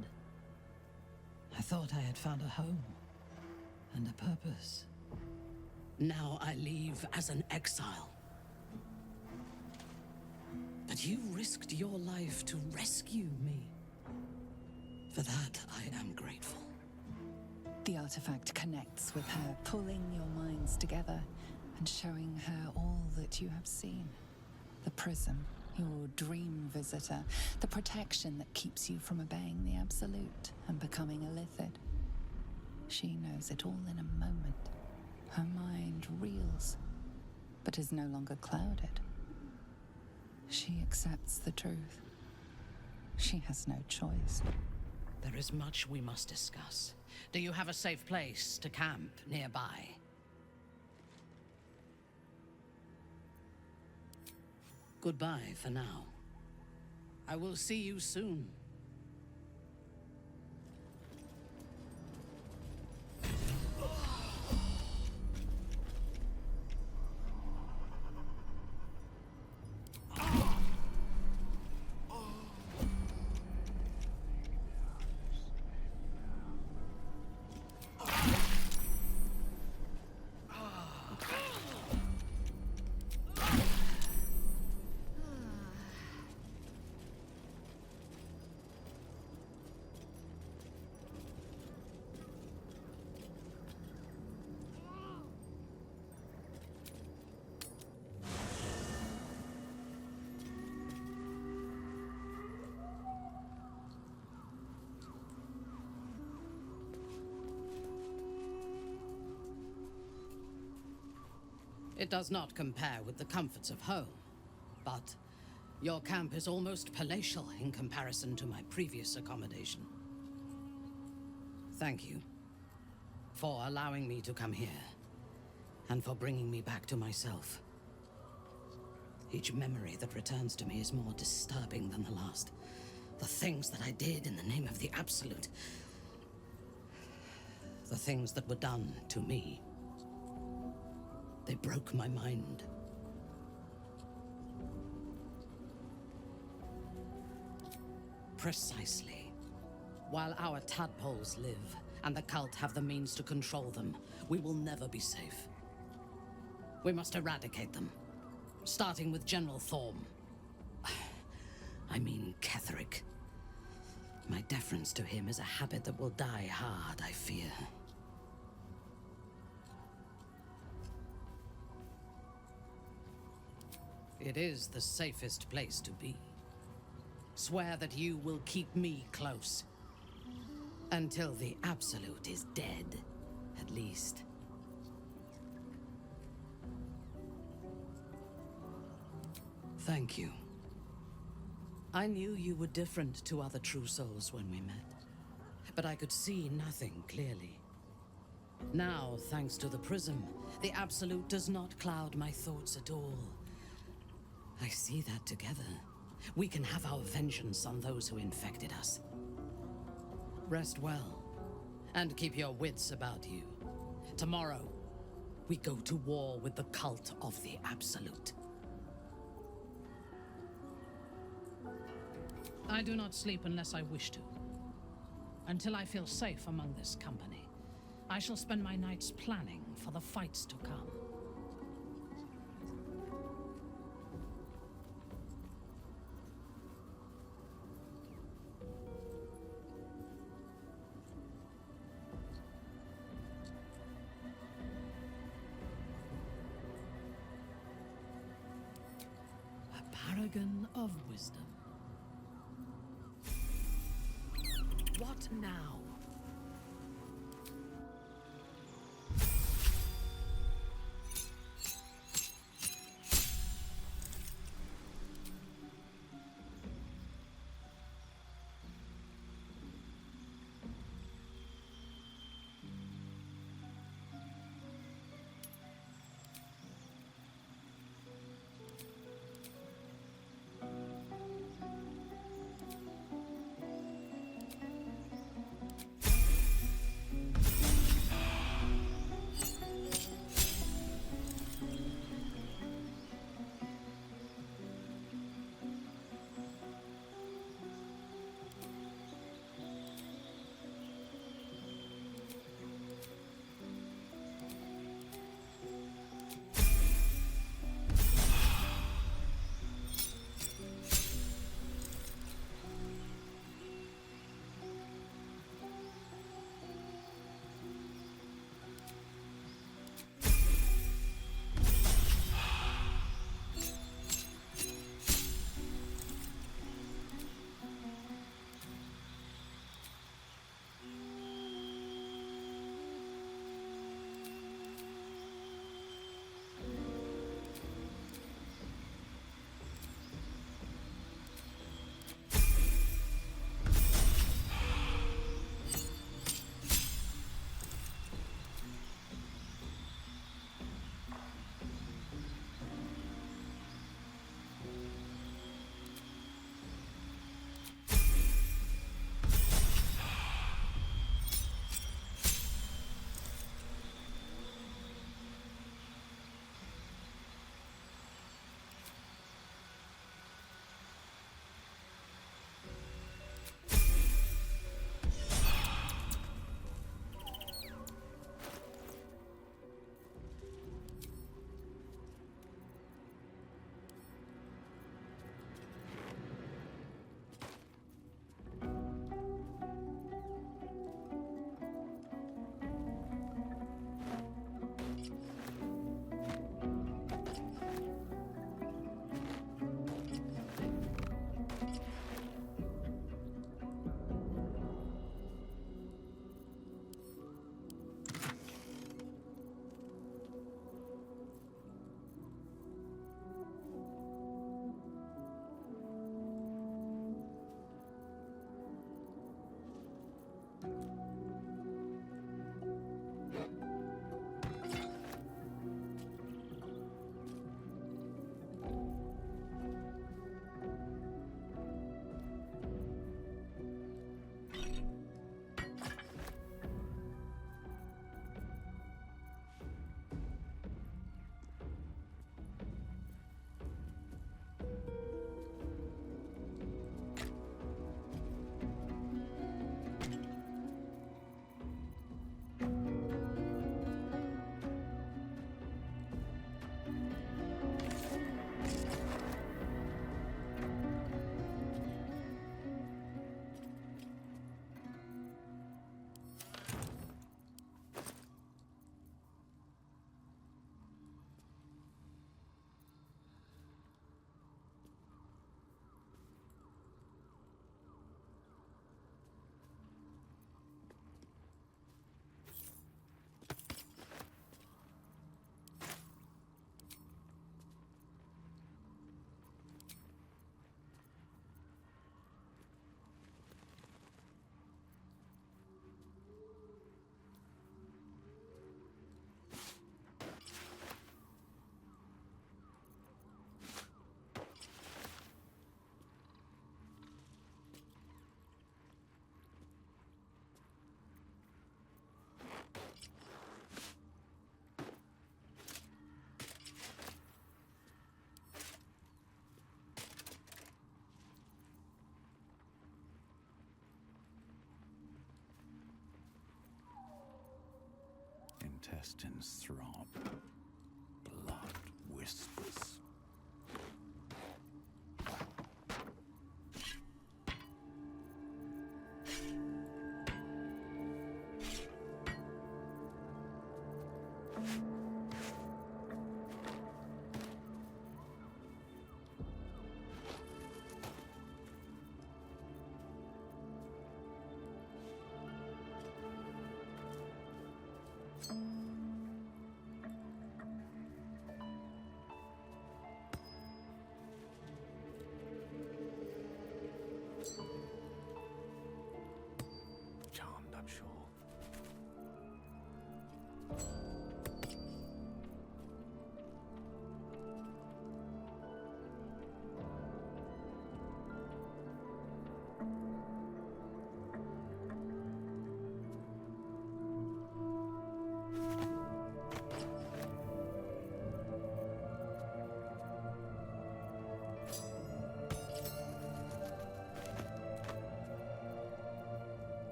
S4: I thought I had found a home and a purpose. Now I leave as an exile. But you risked your life to rescue me. For that, I am grateful.
S3: The artifact connects with her, pulling your minds together and showing her all that you have seen. The prism, your dream visitor, the protection that keeps you from obeying the Absolute and becoming a Lithid. She knows it all in a moment. Her mind reels, but is no longer clouded. She accepts the truth. She has no choice.
S20: There is much we must discuss. Do you have a safe place to camp nearby? Goodbye for now. I will see you soon. It does not compare with the comforts of home, but your camp is almost palatial in comparison to my previous accommodation. Thank you for allowing me to come here, and for bringing me back to myself. Each memory that returns to me is more disturbing than the last. The things that I did in the name of the Absolute. The things that were done to me. They broke my mind. Precisely. While our tadpoles live, and the cult have the means to control them, we will never be safe. We must eradicate them, starting with General Thorm. I mean Ketheric. My deference to him is a habit that will die hard, I fear. It is the safest place to be. Swear that you will keep me close. Until the Absolute is dead, at least. Thank you. I knew you were different to other true souls when we met, but I could see nothing clearly. Now, thanks to the prism, the Absolute does not cloud my thoughts at all. I see that together, we can have our vengeance on those who infected us. Rest well, and keep your wits about you. Tomorrow, we go to war with the cult of the Absolute. I do not sleep unless I wish to. Until I feel safe among this company, I shall spend my nights planning for the fights to come. Paragon of wisdom. What now?
S1: intestines throb. Blood whispers. Charmed, I'm sure.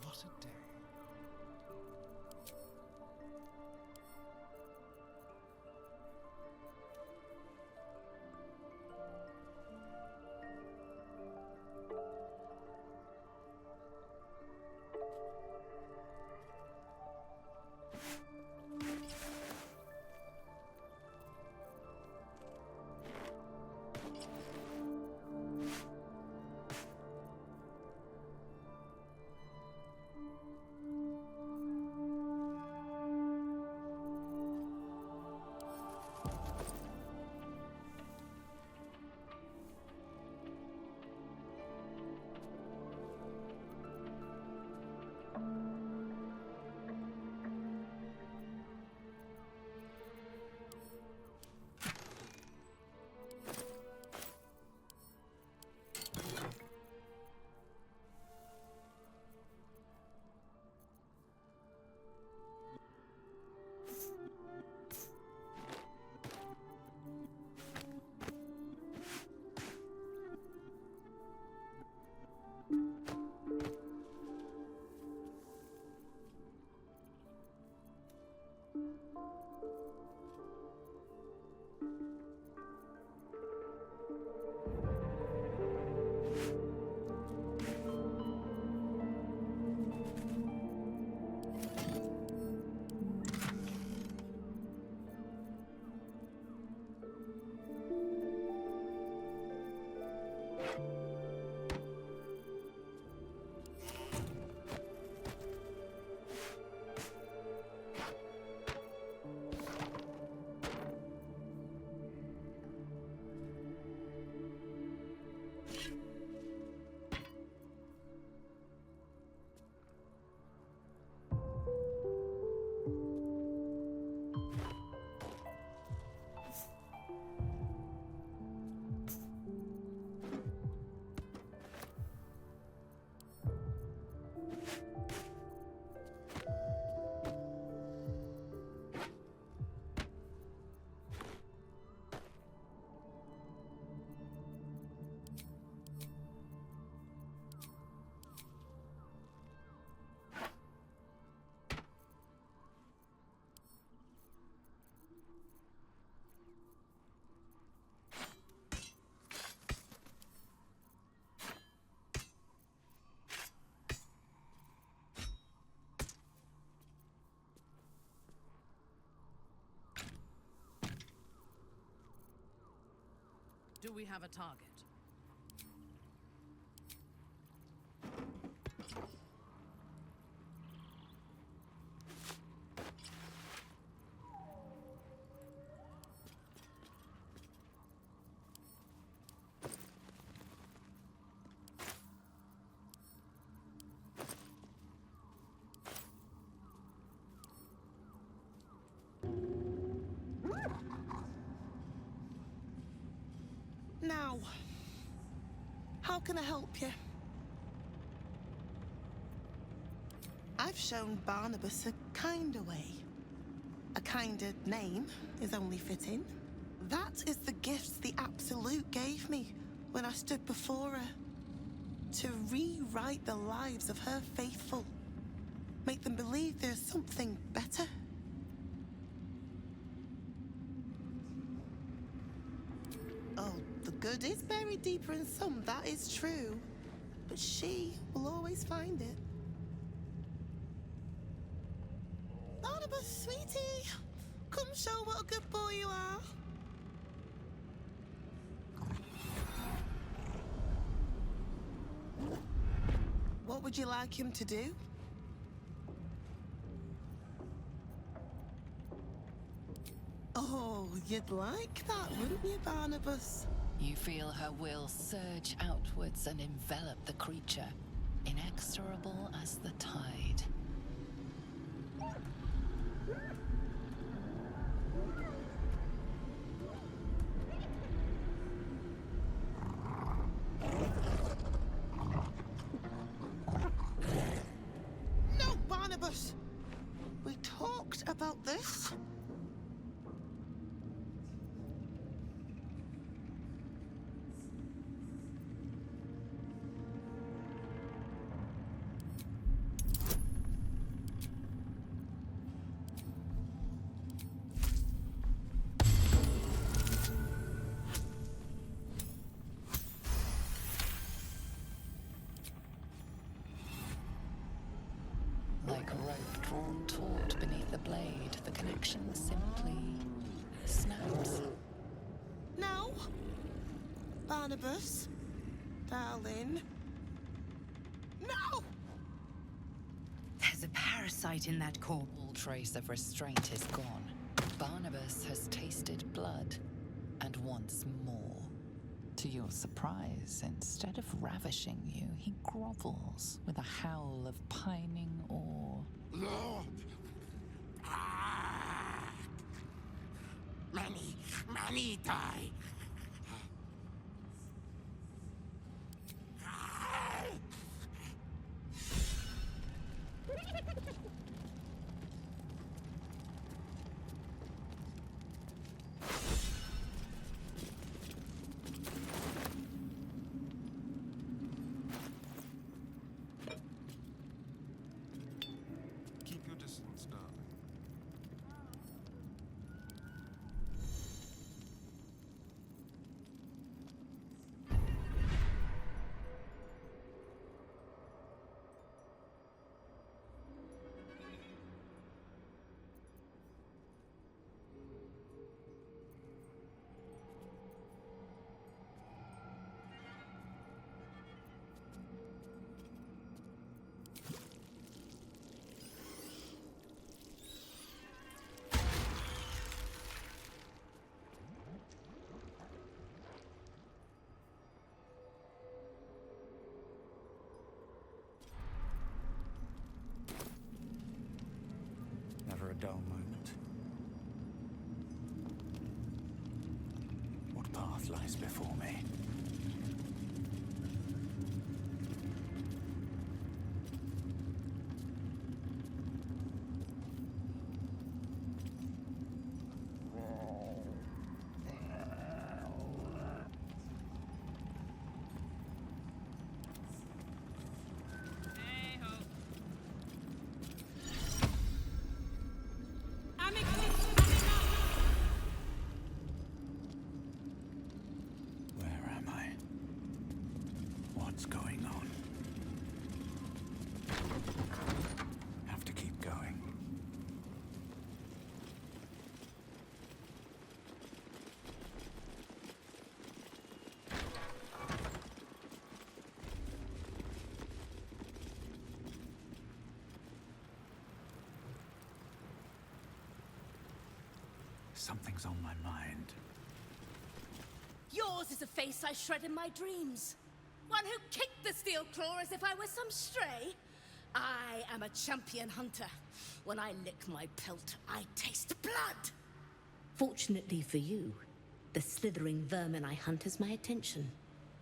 S1: What a day.
S20: Do we have a target?
S21: Now, how can I help you? I've shown Barnabas a kinder way. A kinder name is only fitting. That is the gifts the Absolute gave me when I stood before her. To rewrite the lives of her faithful. Make them believe there's something better. Oh, the good is buried deeper in some, that is true. But she will always find it. Barnabas, sweetie, come show what a good boy you are. What would you like him to do? Oh, you'd like that, wouldn't you, Barnabas?
S3: You feel her will surge outwards and envelop the creature, inexorable as the tide.
S21: No, Barnabas! We talked about this.
S3: Like a rope drawn taut beneath the blade, the connection simply snaps.
S21: No? Barnabas? Darling? No!
S10: There's a parasite in that core.
S3: All trace of restraint is gone. Barnabas has tasted blood, and wants more. To your surprise, instead of ravishing you, he grovels with a howl of pining awe.
S1: Lord! Many die.
S2: Keep your distance, darling.
S15: Never a dull moment. What path lies before me? Where am I? What's going on? Have to keep going. Something's on my mind.
S8: Yours is a face I shred in my dreams. One who kicked the steel claw as if I were some stray. I am a champion hunter. When I lick my pelt, I taste blood.
S22: Fortunately for you, the slithering vermin I hunt has my attention.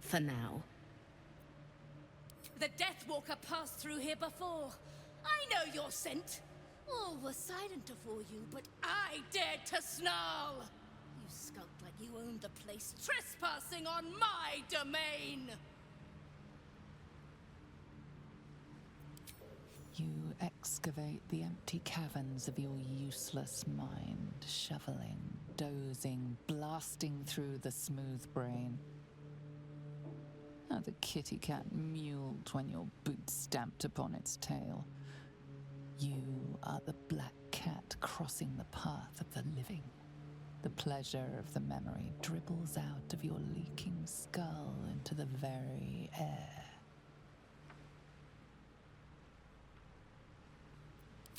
S22: For now.
S8: The Deathwalker passed through here before. I know your scent. All was silent afore you, but I dared to snarl. You skulked like you owned the place, trespassing on my domain.
S3: You excavate the empty caverns of your useless mind, shoveling, dozing, blasting through the smooth brain. How the kitty cat mewled when your boot stamped upon its tail. You are the black cat crossing the path of the living. The pleasure of the memory dribbles out of your leaking skull into the very air.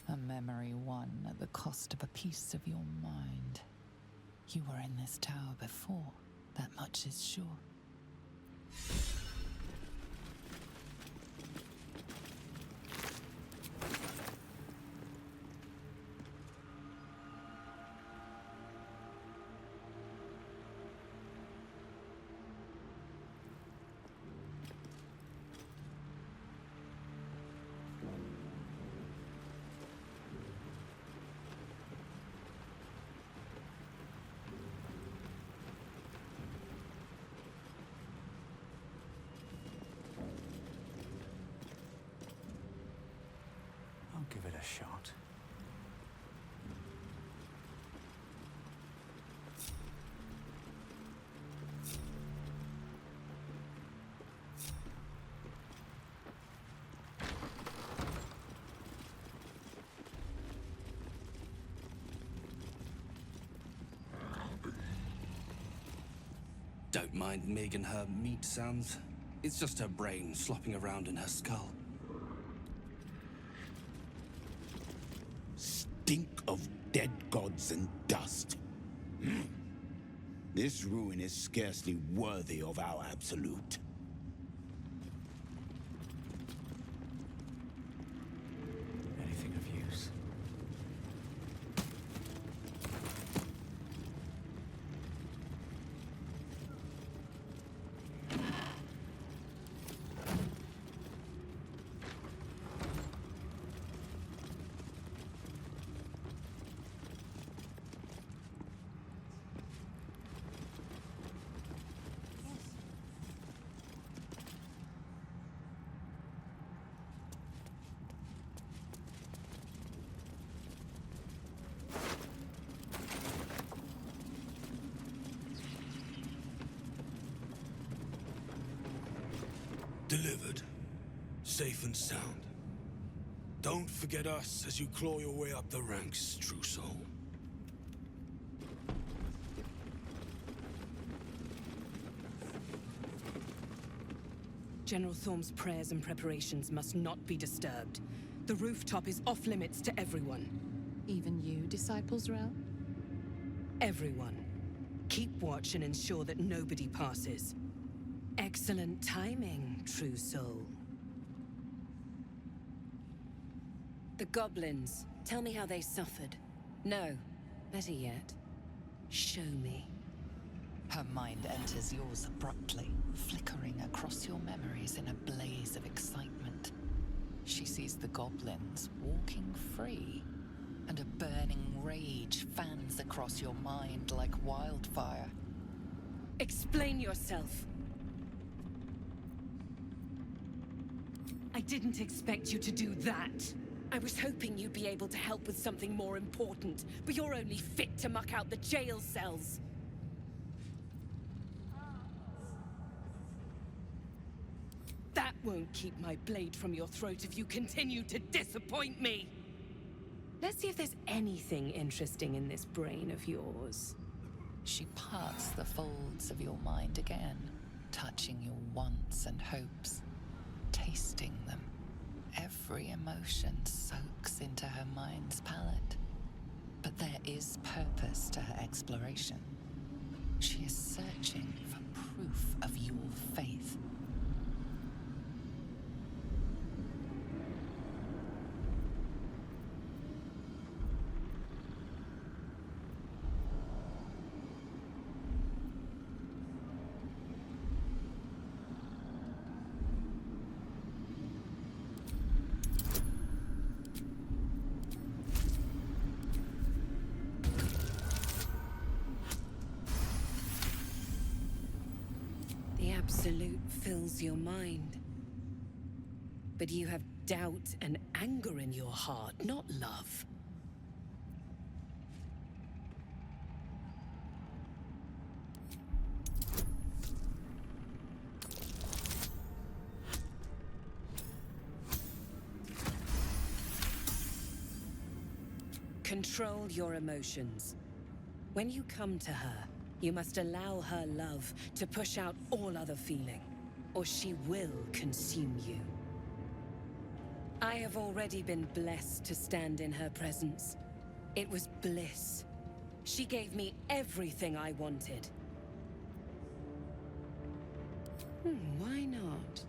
S3: A memory won at the cost of a piece of your mind. You were in this tower before, that much is sure.
S1: I'll give it a shot.
S12: Don't mind Mig and her meat sounds. It's just her brain slopping around in her skull.
S14: Stink of dead gods and dust. This ruin is scarcely worthy of our absolute.
S1: Anything of use?
S7: Delivered. Safe and sound. Don't forget us as you claw your way up the ranks, true soul.
S17: General Thorm's prayers and preparations must not be disturbed. The rooftop is off limits to everyone.
S6: Even you, Disciples Rel?
S17: Everyone. Keep watch and ensure that nobody passes. Excellent timing, true soul. The goblins. Tell me how they suffered. No, better yet, show me.
S3: Her mind enters yours abruptly, flickering across your memories in a blaze of excitement. She sees the goblins walking free, and a burning rage fans across your mind like wildfire.
S17: Explain yourself. I didn't expect you to do that. I was hoping you'd be able to help with something more important, but you're only fit to muck out the jail cells. That won't keep my blade from your throat if you continue to disappoint me. Let's see if there's anything interesting in this brain of yours.
S3: She parts the folds of your mind again, touching your wants and hopes, tasting them. Every emotion soaks into her mind's palate. But there is purpose to her exploration. She is searching for proof of your faith.
S17: The absolute fills your mind. But you have doubt and anger in your heart, not love. Control your emotions. When you come to her, you must allow her love to push out all other feeling, or she will consume you. I have already been blessed to stand in her presence. It was bliss. She gave me everything I wanted. Why not?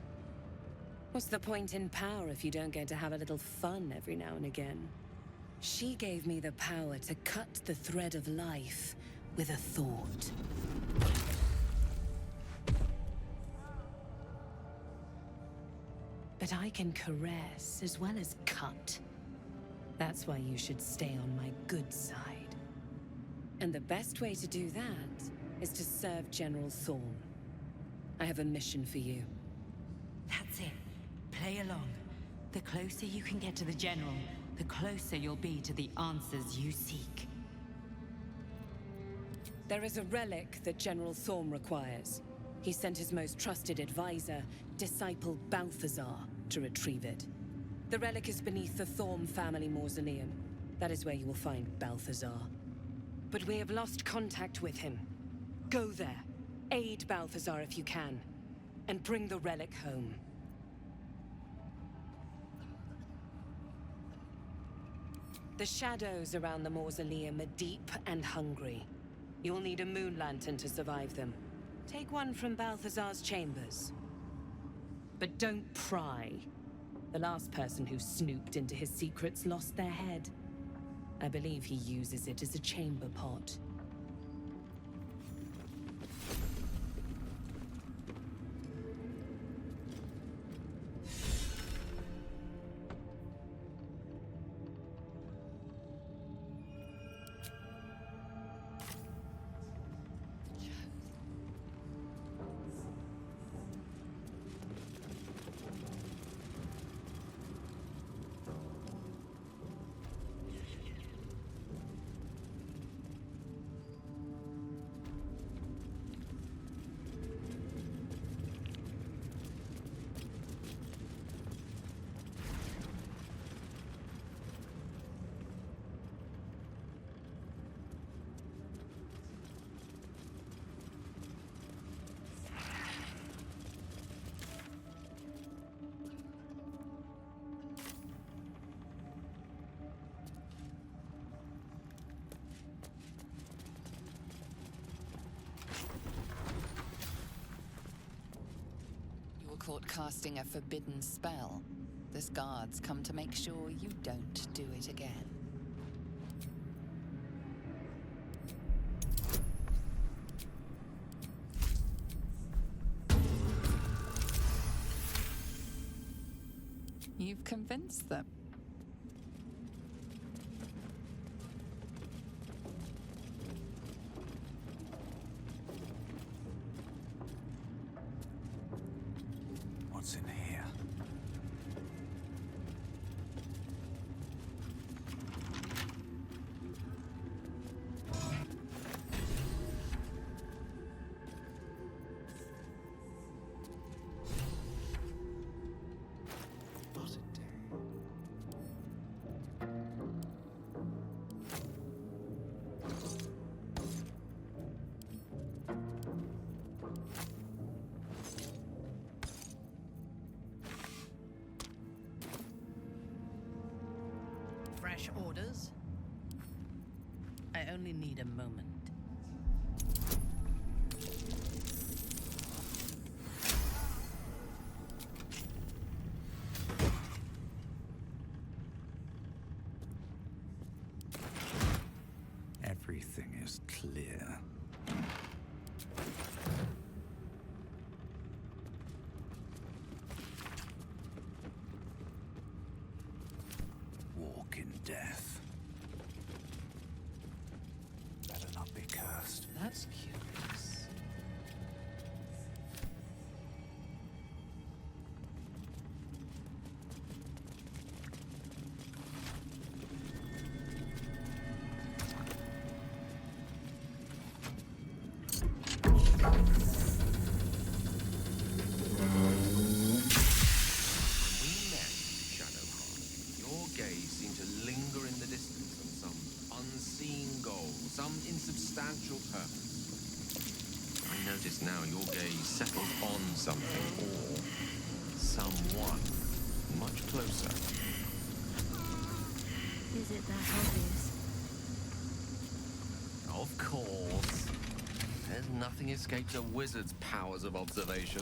S17: What's the point in power if you don't get to have a little fun every now and again? She gave me the power to cut the thread of life with a thought. But I can caress as well as cut. That's why you should stay on my good side. And the best way to do that is to serve General Thorn. I have a mission for you.
S10: That's it. Play along. The closer you can get to the General, the closer you'll be to the answers you seek.
S17: There is a relic that General Thorn requires. He sent his most trusted advisor, disciple Balthazar, to retrieve it. The relic is beneath the Thorn family mausoleum. That is where you will find Balthazar. But we have lost contact with him. Go there, aid Balthazar if you can, and bring the relic home. The shadows around the mausoleum are deep and hungry. You'll need a moon lantern to survive them. Take one from Balthazar's chambers. But don't pry. The last person who snooped into his secrets lost their head. I believe he uses it as a chamber pot.
S3: Caught casting a forbidden spell. This guard's come to make sure you don't do it again. You've convinced them.
S1: What's in here?
S20: Fresh orders? I only need a moment.
S1: Everything is clear. Walk in death. Better not be cursed.
S20: That's curious.
S13: now your gaze settles on something or someone much closer.
S5: Is it that obvious?
S13: Of course. There's nothing escapes a wizard's powers of observation.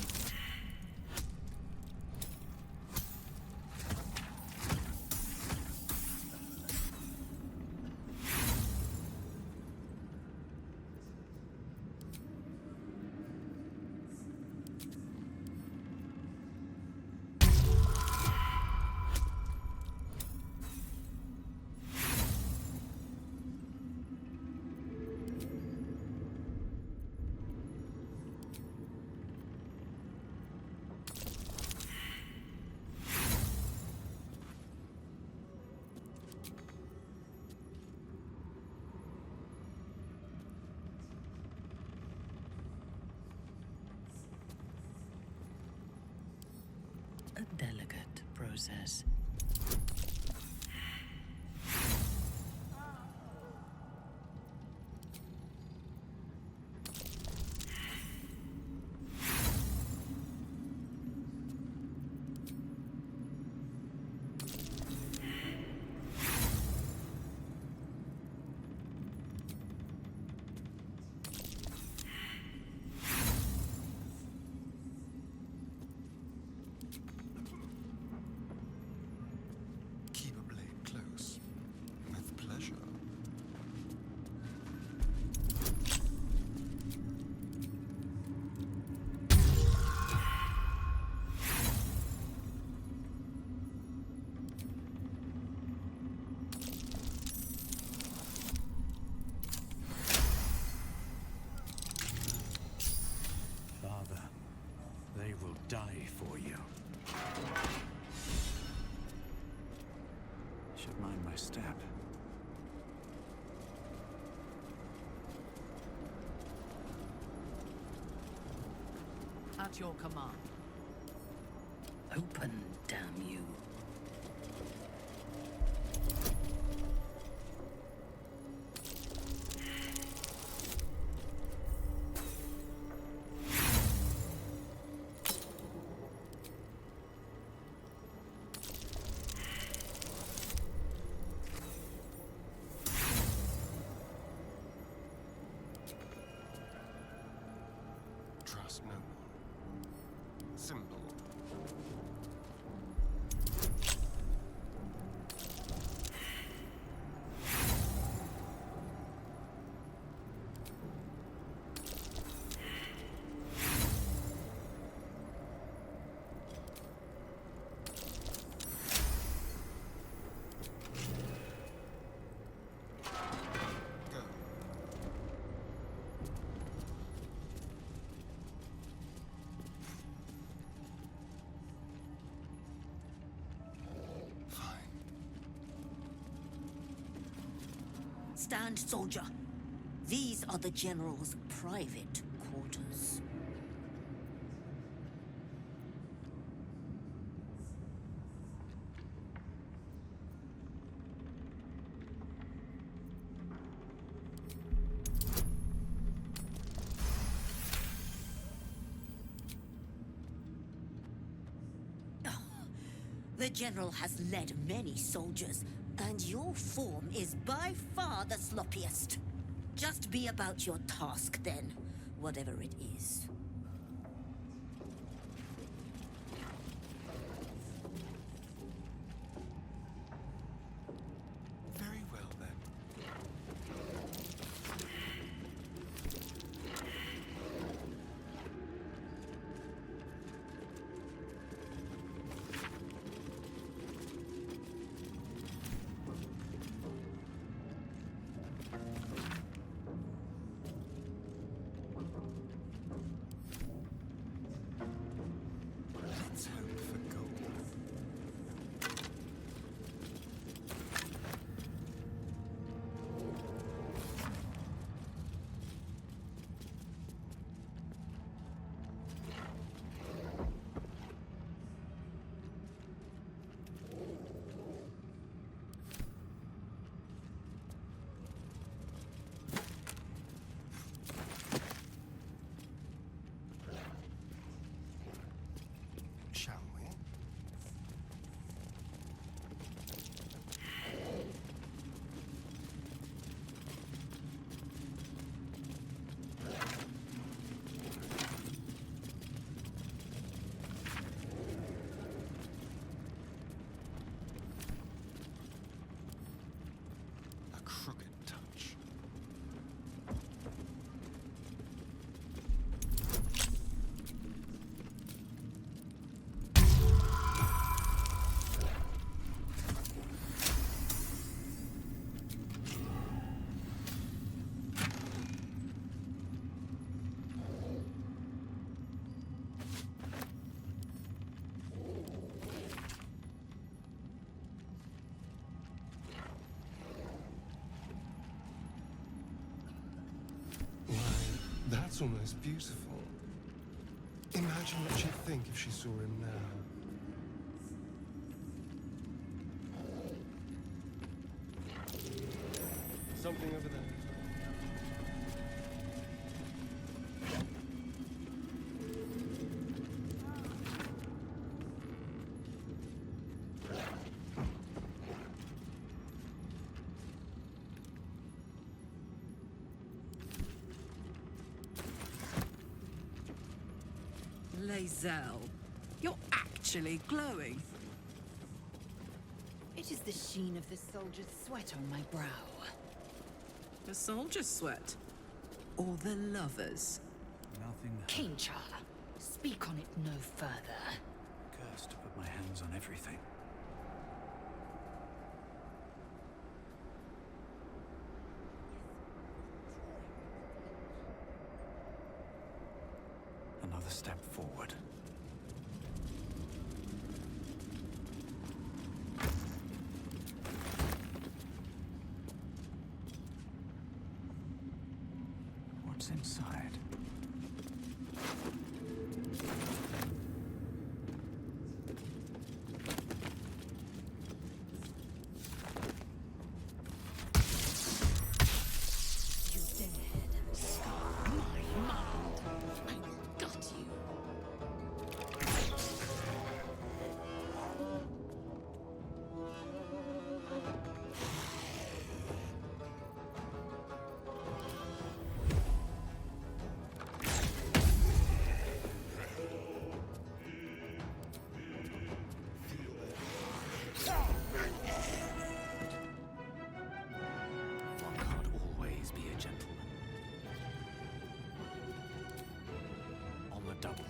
S20: A delicate process.
S2: Keep a blade close. With pleasure.
S15: Father, they will die for you. Should mind my step.
S20: At your command. Open, damn you.
S2: Trust no one. Simple. Go.
S11: Stand, soldier. These are the General's private quarters. The General has led many soldiers, and your form is by far the sloppiest. Just be about your task then, whatever it is.
S2: Very well then. That's almost beautiful. Imagine what she'd think if she saw him now. Something over there.
S16: Lae'zel, you're actually glowing.
S10: It is the sheen of the soldier's sweat on my brow.
S16: The soldier's sweat? Or the lover's?
S15: Nothing.
S10: Kinchar, speak on it no further.
S15: Cursed to put my hands on everything. Another step forward. What's inside?
S10: You dared scar my mind. I got you.
S13: One can't always be a gentleman. On the double.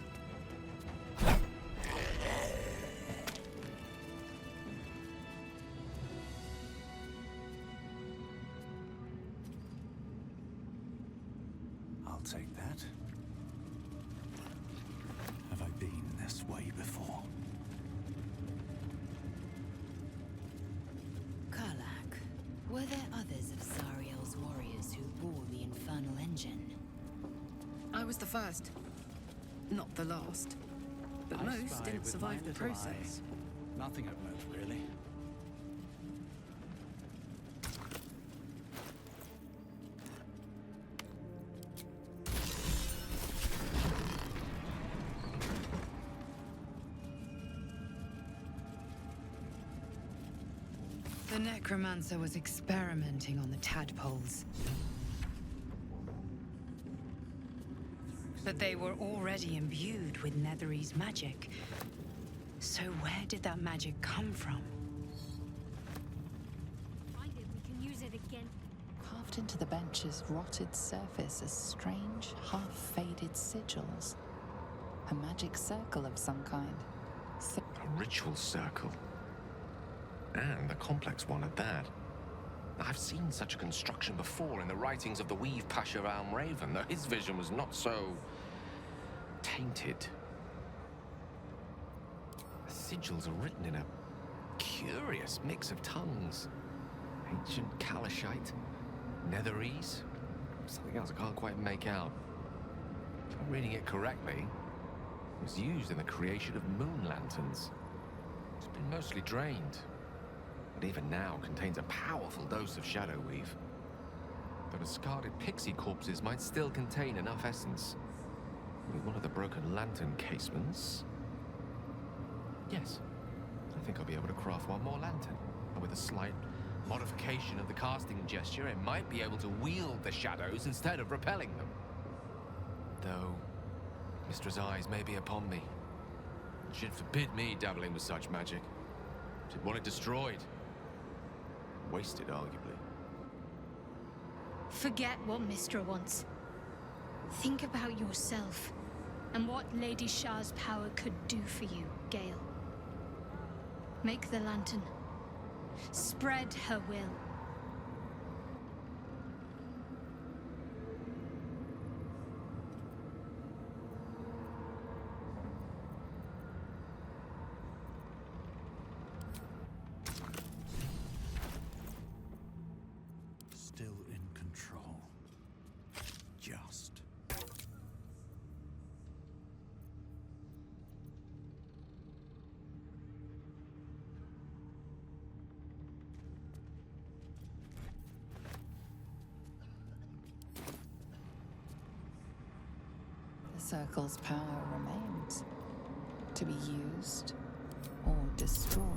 S15: I'll take that. Have I been this way before?
S10: Karlak, were there others of Zariel's warriors who bore the infernal engine?
S17: I was the first. Not the last. But
S15: I
S17: most
S15: spy
S17: didn't
S15: with
S17: survive
S15: my
S17: the
S15: little
S17: process.
S15: eye. Nothing of note, really.
S3: The necromancer was experimenting on the tadpoles. But they were already imbued with Netherese magic. So where did that magic come from?
S5: Find it, we can use it again.
S3: Carved into the bench's rotted surface are strange, half-faded sigils. A magic circle of some kind.
S13: A ritual circle. And a complex one at that. I've seen such a construction before in the writings of the Weave Pasha Raven, though his vision was not so tainted. The sigils are written in a curious mix of tongues. Ancient Kalashite, Netherese, something else I can't quite make out. If I'm reading it correctly, it was used in the creation of moon lanterns. It's been mostly drained, but even now contains a powerful dose of shadow weave. The discarded pixie corpses might still contain enough essence. With one of the broken lantern casements... Yes, I think I'll be able to craft one more lantern. And with a slight modification of the casting gesture, it might be able to wield the shadows instead of repelling them. Though, Mistress' eyes may be upon me. She'd forbid me dabbling with such magic. She'd want it destroyed. Wasted, arguably.
S5: Forget what Mistra wants. Think about yourself and what Lady Shah's power could do for you, Gale. Make the lantern. Spread her will.
S15: Still in control. Just.
S3: Circle's power remains, to be used or destroyed.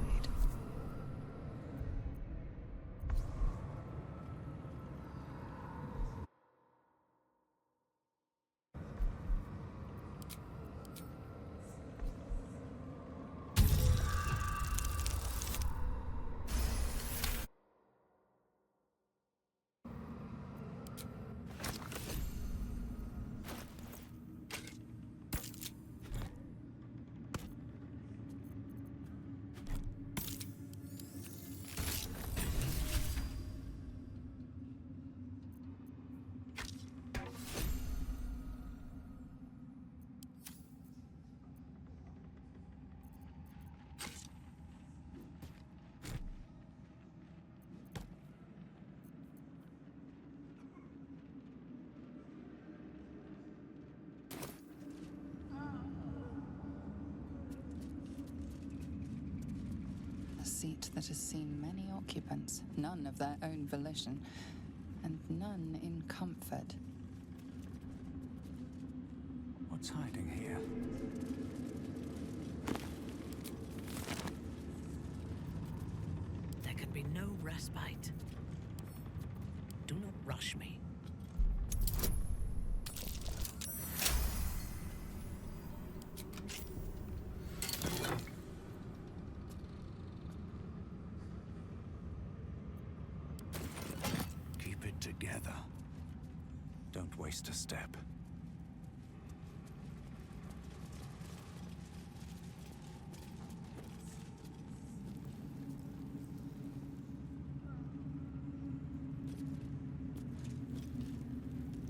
S3: A seat that has seen many occupants, none of their own volition, and none in comfort.
S1: What's hiding here?
S22: There can be no respite. Do not rush me.
S1: Keep it together. Don't waste a step.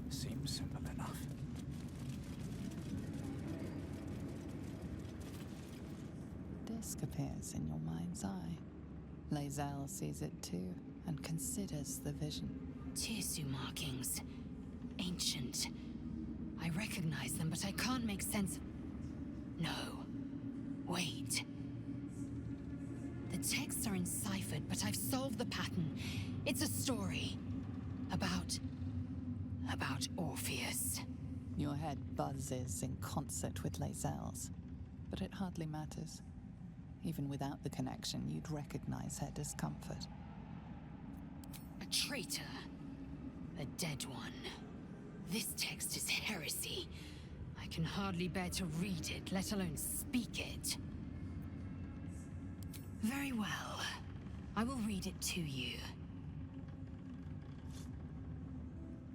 S1: Seems simple enough.
S3: Disc appears in your mind's eye. Lae'zel sees it too, and considers the vision.
S10: Tissue markings. Ancient. I recognize them, but I can't make sense. No. Wait. The texts are enciphered, but I've solved the pattern. It's a story. About Orpheus.
S3: Your head buzzes in concert with Lae'zel's, but it hardly matters. Even without the connection, you'd recognize her discomfort.
S10: A traitor. A dead one. This text is heresy. I can hardly bear to read it, let alone speak it. Very well. I will read it to you.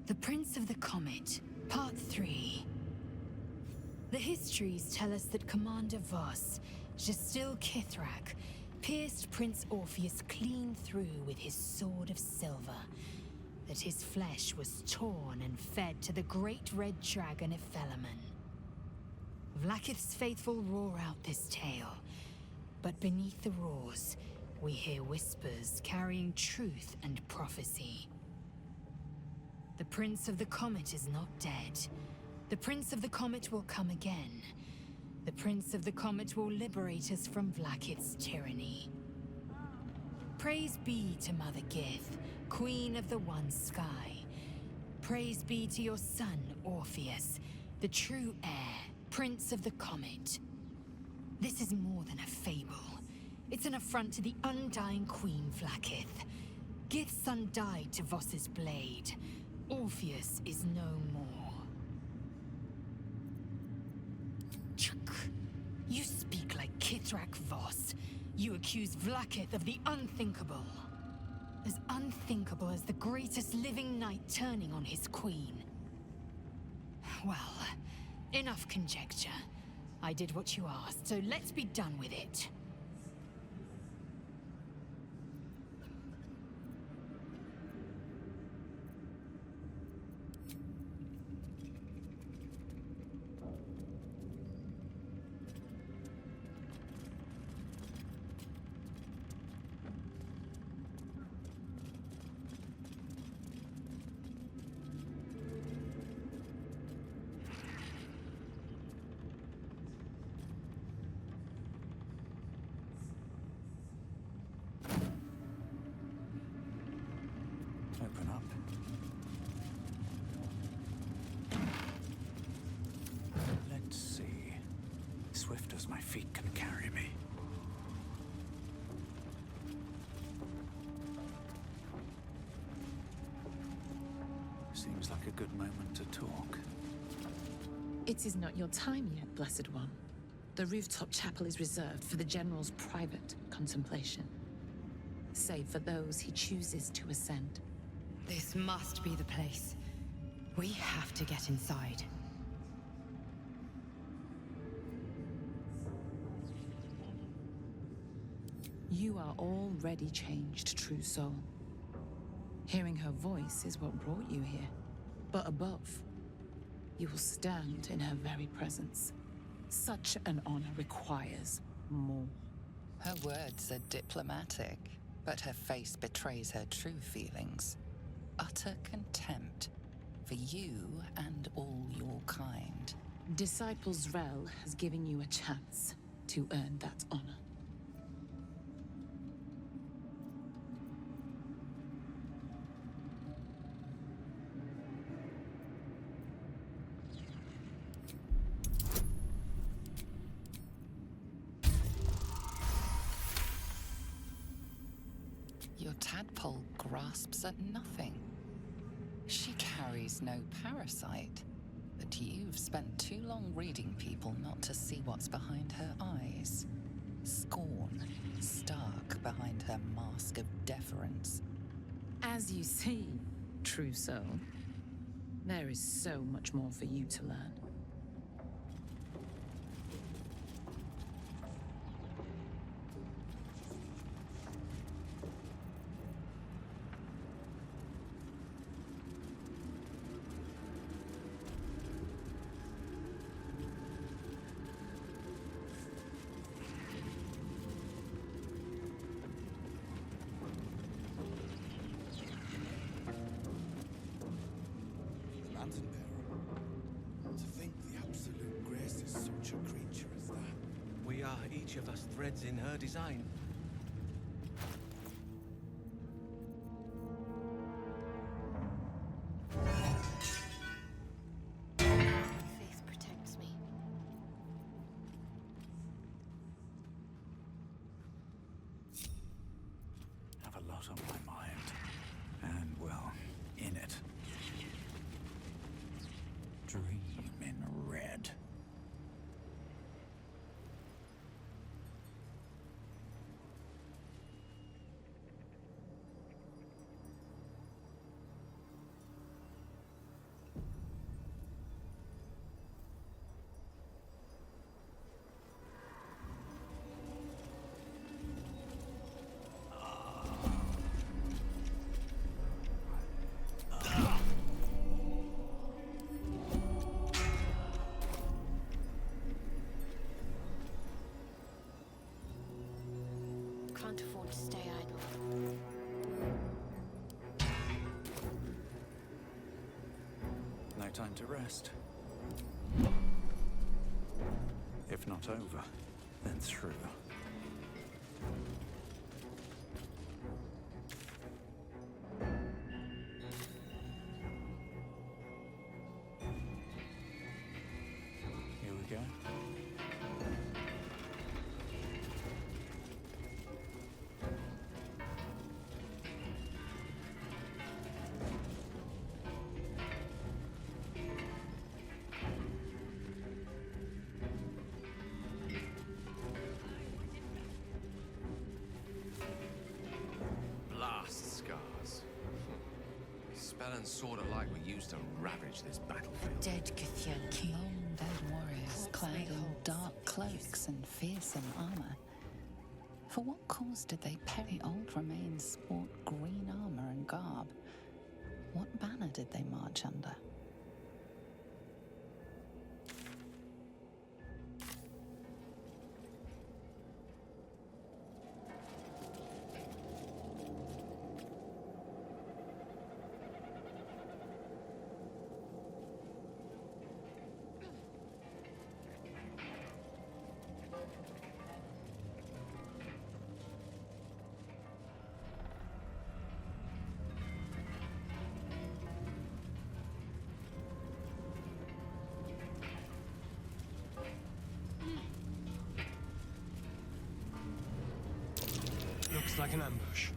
S10: The Prince of the Comet, Part 3. The histories tell us that Commander Voss, Gestil Kithrak, pierced Prince Orpheus clean through with his sword of silver, that his flesh was torn and fed to the great red dragon Ephelaman. Vlaakith's faithful roar out this tale, but beneath the roars, we hear whispers carrying truth and prophecy. The Prince of the Comet is not dead. The Prince of the Comet will come again. The Prince of the Comet will liberate us from Vlaakith's tyranny. Praise be to Mother Gith, Queen of the One Sky. Praise be to your son, Orpheus, the true heir, Prince of the Comet. This is more than a fable. It's an affront to the undying Queen Vlaakith. Gith's son died to Voss's blade. Orpheus is no more. Chuk. You speak like Kithrak Voss. You accuse Vlaakith of the unthinkable. As unthinkable as the greatest living knight turning on his queen. Well, enough conjecture. I did what you asked, so let's be done with it.
S1: Open up.
S18: swift as my feet can carry me. Seems like a good moment to talk.
S19: It is not your time yet, Blessed One. The rooftop chapel is reserved for the General's private contemplation, save for those he chooses to ascend.
S10: This must be the place. We have to get inside.
S19: You are already changed, true soul. Hearing her voice is what brought you here. But above, you will stand in her very presence. Such an honor requires more.
S3: Her words are diplomatic, but her face betrays her true feelings. Utter contempt for you and all your kind.
S19: Disciples Rel has given you a chance to earn that honor.
S3: Your tadpole grasps at nothing. She carries no parasite, but you've spent too long reading people not to see what's behind her eyes. Scorn, stark behind her mask of deference.
S19: As you see, true soul, there is so much more for you to learn.
S7: We are each of us threads in her design.
S5: Faith protects me.
S18: Have a lot on my mind. And, well, in it. Dream in red.
S5: Can't afford to stay idle.
S18: No time to rest. If not over, then through. Here we go.
S13: Blast scars. Spell and sword alike were used to ravage this battlefield.
S3: Dead Kithyan, long dead warriors clad in dark cloaks and fearsome armor. For what cause did they perish? The old remains sport green armor and garb. What banner did they march under?
S2: Looks like an ambush.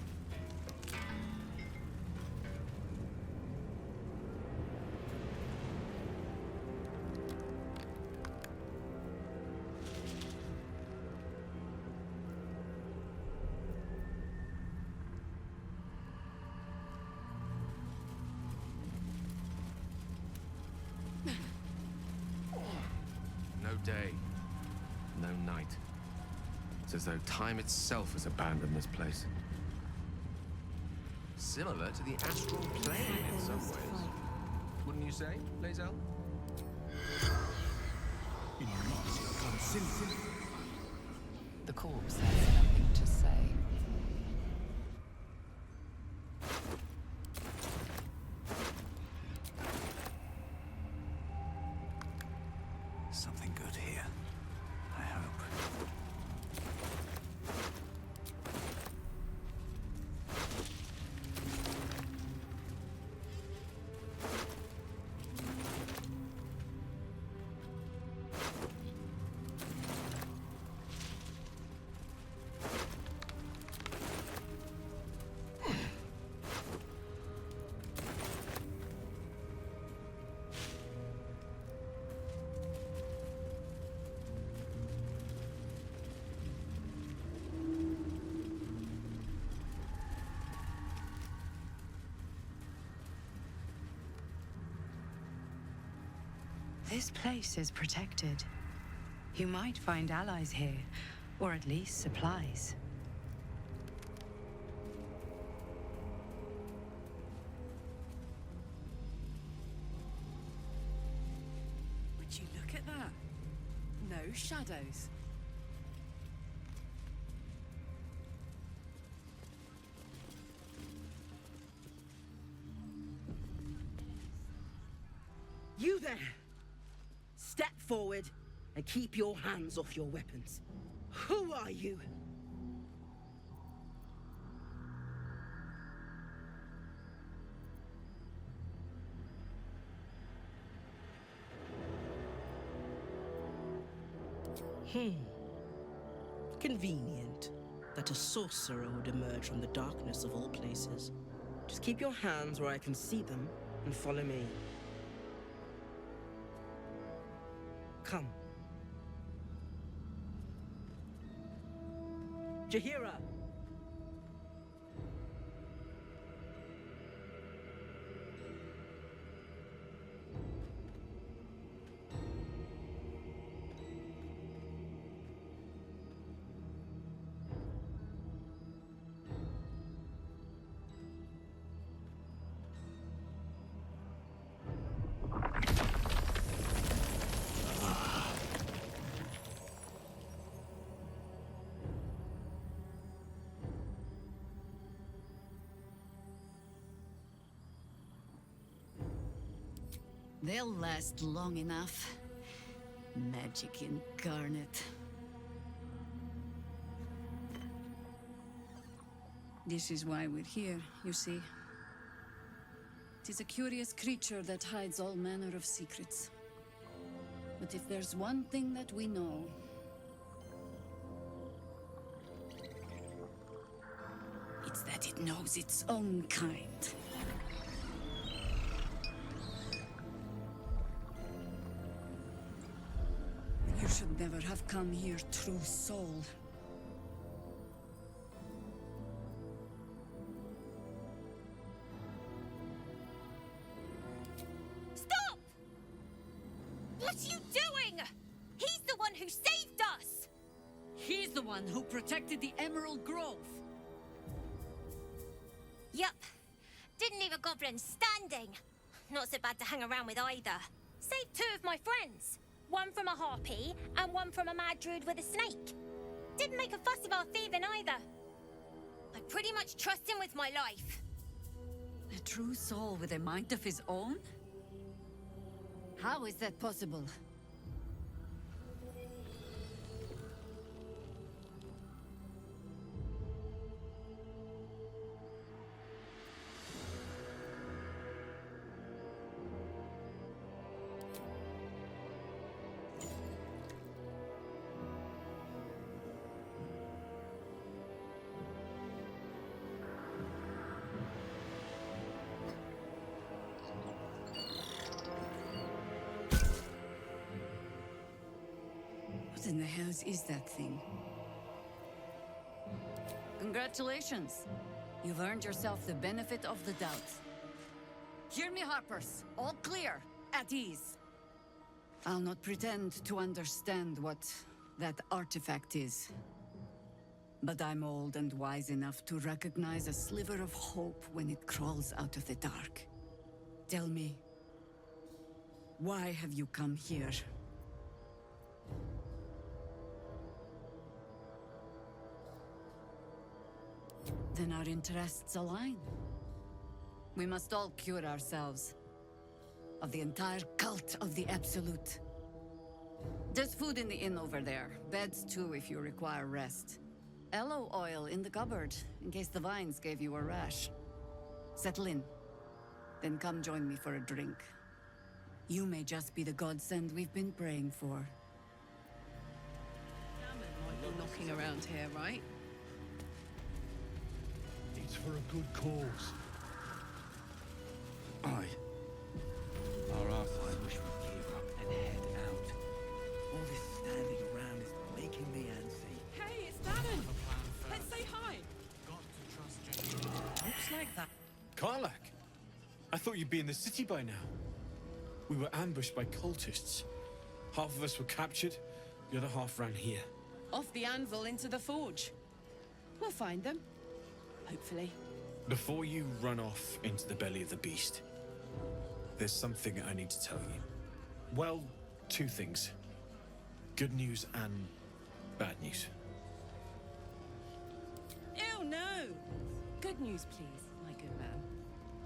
S13: No day, no night. It's as though time itself has abandoned this place. Similar to the astral plane in some ways. Wouldn't you say, Lae'zel?
S3: The corpse has nothing to say.
S18: Something good here, I hope.
S10: This place is protected. You might find allies here, or at least supplies.
S6: Would you look at that? No shadows.
S4: You there! Step forward and keep your hands off your weapons. Who are you? Convenient that a sorcerer would emerge from the darkness of all places. Just keep your hands where I can see them and follow me. Come. Jaheira!
S9: They'll last long enough. Magic incarnate. This is why we're here, you see. It is a curious creature that hides all manner of secrets. But if there's one thing that we know, it's that it knows its own kind. You should never have come here, true soul.
S23: Stop! What are you doing? He's the one who saved us!
S9: He's the one who protected the Emerald Grove.
S23: Yup. Didn't leave a goblin standing. Not so bad to hang around with either. Saved two of my friends. One from a harpy, and one from a mad druid with a snake. Didn't make a fuss about thieving either. I pretty much trust him with my life.
S9: A true soul with a mind of his own? How is that possible? in the hells is that thing? Congratulations. You've earned yourself the benefit of the doubt. Hear me, Harpers. All clear. At ease. I'll not pretend to understand what that artifact is. But I'm old and wise enough to recognize a sliver of hope when it crawls out of the dark. Tell me, why have you come here? Then our interests align. We must all cure ourselves of the entire cult of the Absolute. There's food in the inn over there. Beds too if you require rest. Aloe oil in the cupboard, in case the vines gave you a rash. Settle in. Then come join me for a drink. You may just be the godsend we've been praying for.
S6: Might be knocking around here, right?
S1: It's for a good cause.
S15: Aye. Our Arthur, I wish we'd give up and head out. All this standing around is making me antsy.
S6: Hey, it's Dannon! Let's say hi!
S4: Looks like that.
S8: Karlak! I thought you'd be in the city by now. We were ambushed by cultists. Half of us were captured, the other half ran here.
S6: Off the anvil into the forge. We'll find them. Hopefully.
S8: Before you run off into the belly of the beast, there's something I need to tell you. Well, two things. Good news and bad news.
S6: Ew, no! Good news, please, my good man.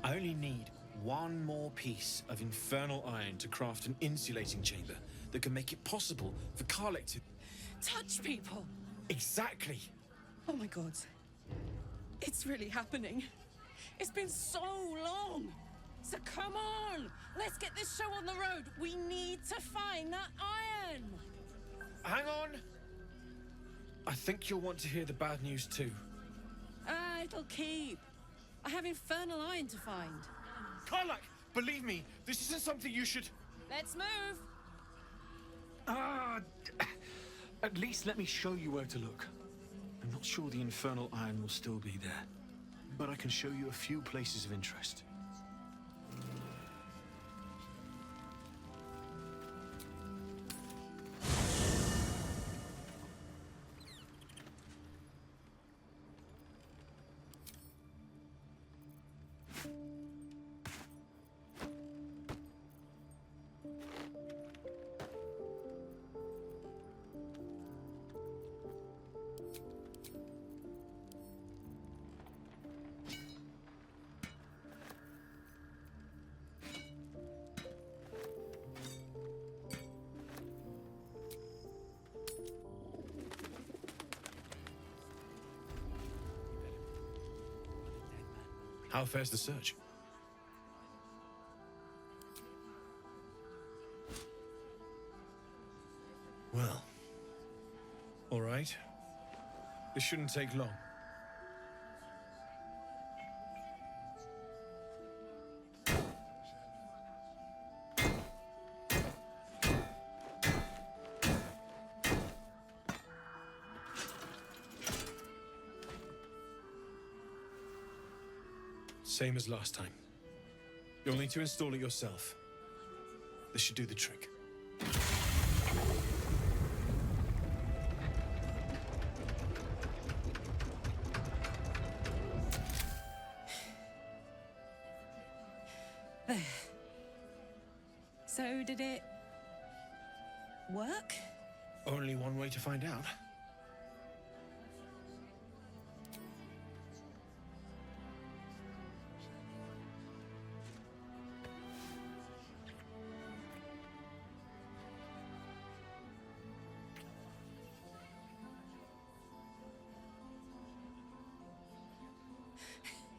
S8: I only need one more piece of infernal iron to craft an insulating chamber that can make it possible for Karlak to...
S6: Touch people!
S8: Exactly!
S6: Oh my god. It's really happening. It's been so long! So come on! Let's get this show on the road! We need to find that iron!
S8: Hang on! I think you'll want to hear the bad news too.
S6: It'll keep. I have infernal iron to find.
S8: Karlak, believe me, this isn't something you should...
S6: Let's move!
S8: At least let me show you where to look. I'm not sure the infernal iron will still be there, but I can show you a few places of interest. How fares the search? Well, all right. This shouldn't take long. Same as last time. You'll need to install it yourself. This should do the trick.
S6: There. So did it work?
S8: Only one way to find out.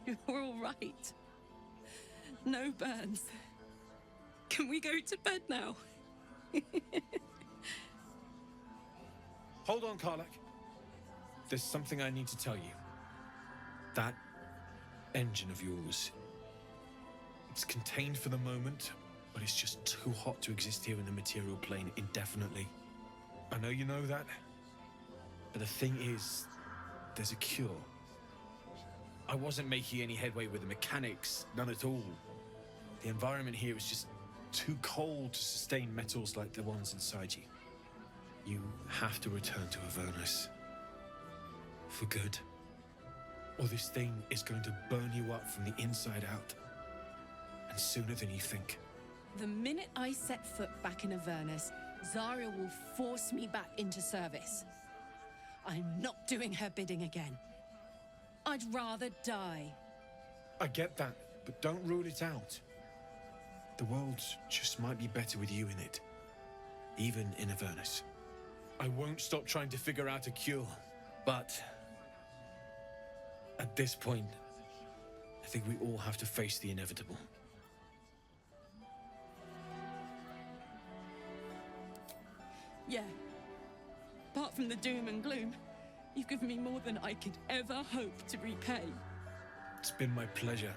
S6: You're all right. No burns. Can we go to bed now?
S8: Hold on, Karlak. There's something I need to tell you. That engine of yours, it's contained for the moment, but it's just too hot to exist here in the material plane indefinitely. I know you know that. But the thing is, there's a cure. I wasn't making any headway with the mechanics, none at all. The environment here is just too cold to sustain metals like the ones inside you. You have to return to Avernus. For good. Or this thing is going to burn you up from the inside out. And sooner than you think.
S6: The minute I set foot back in Avernus, Zarya will force me back into service. I'm not doing her bidding again. I'd rather die.
S8: I get that, but don't rule it out. The world just might be better with you in it. Even in Avernus. I won't stop trying to figure out a cure, but at this point, I think we all have to face the inevitable.
S6: Yeah. Apart from the doom and gloom, you've given me more than I could ever hope to repay.
S8: It's been my pleasure.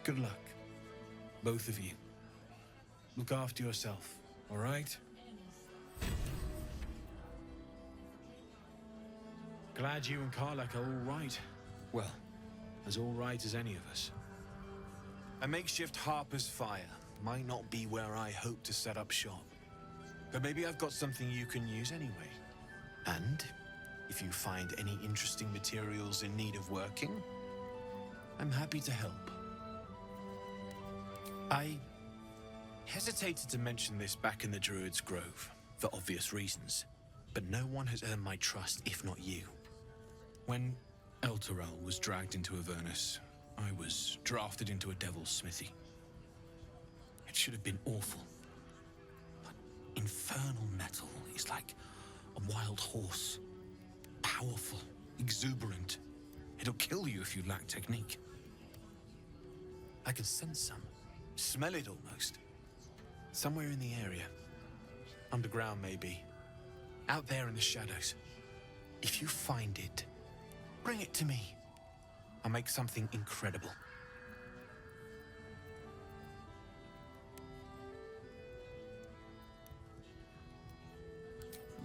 S8: Good luck, both of you. Look after yourself, all right? Glad you and Karlak are all right. Well, as all right as any of us. A makeshift Harper's Fire might not be where I hope to set up shop. But maybe I've got something you can use anyway. And if you find any interesting materials in need of working, I'm happy to help. I hesitated to mention this back in the Druid's Grove, for obvious reasons. But no one has earned my trust if not you. When Elturel was dragged into Avernus, I was drafted into a devil's smithy. It should have been awful. But infernal metal is like a wild horse. Powerful, exuberant. It'll kill you if you lack technique. I can sense some. Smell it almost. Somewhere in the area. Underground, maybe. Out there in the shadows. If you find it, bring it to me. I'll make something incredible.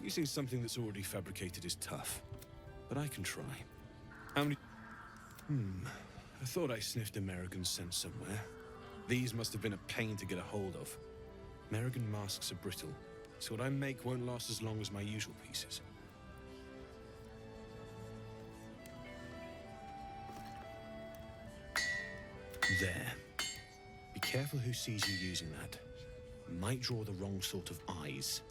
S8: Using something that's already fabricated is tough, but I can try. How many... I thought I sniffed American scent somewhere. These must have been a pain to get a hold of. American masks are brittle, so what I make won't last as long as my usual pieces. There. Be careful who sees you using that. Might draw the wrong sort of eyes.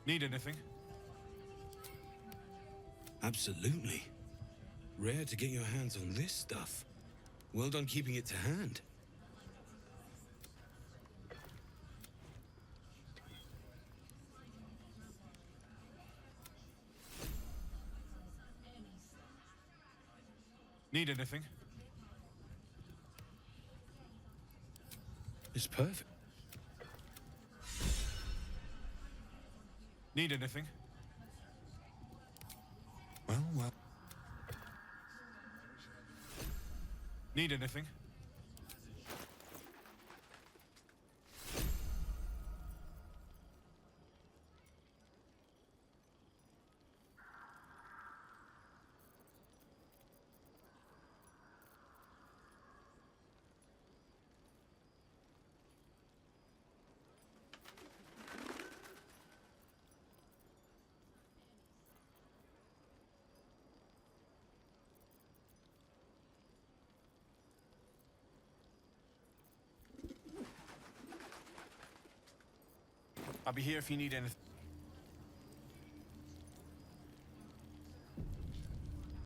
S8: Need anything?
S7: Absolutely. Rare to get your hands on this stuff. Well done keeping it to hand.
S8: Need anything?
S7: It's perfect.
S8: Need anything?
S7: Well.
S8: Need anything? I'll be here if you need anything.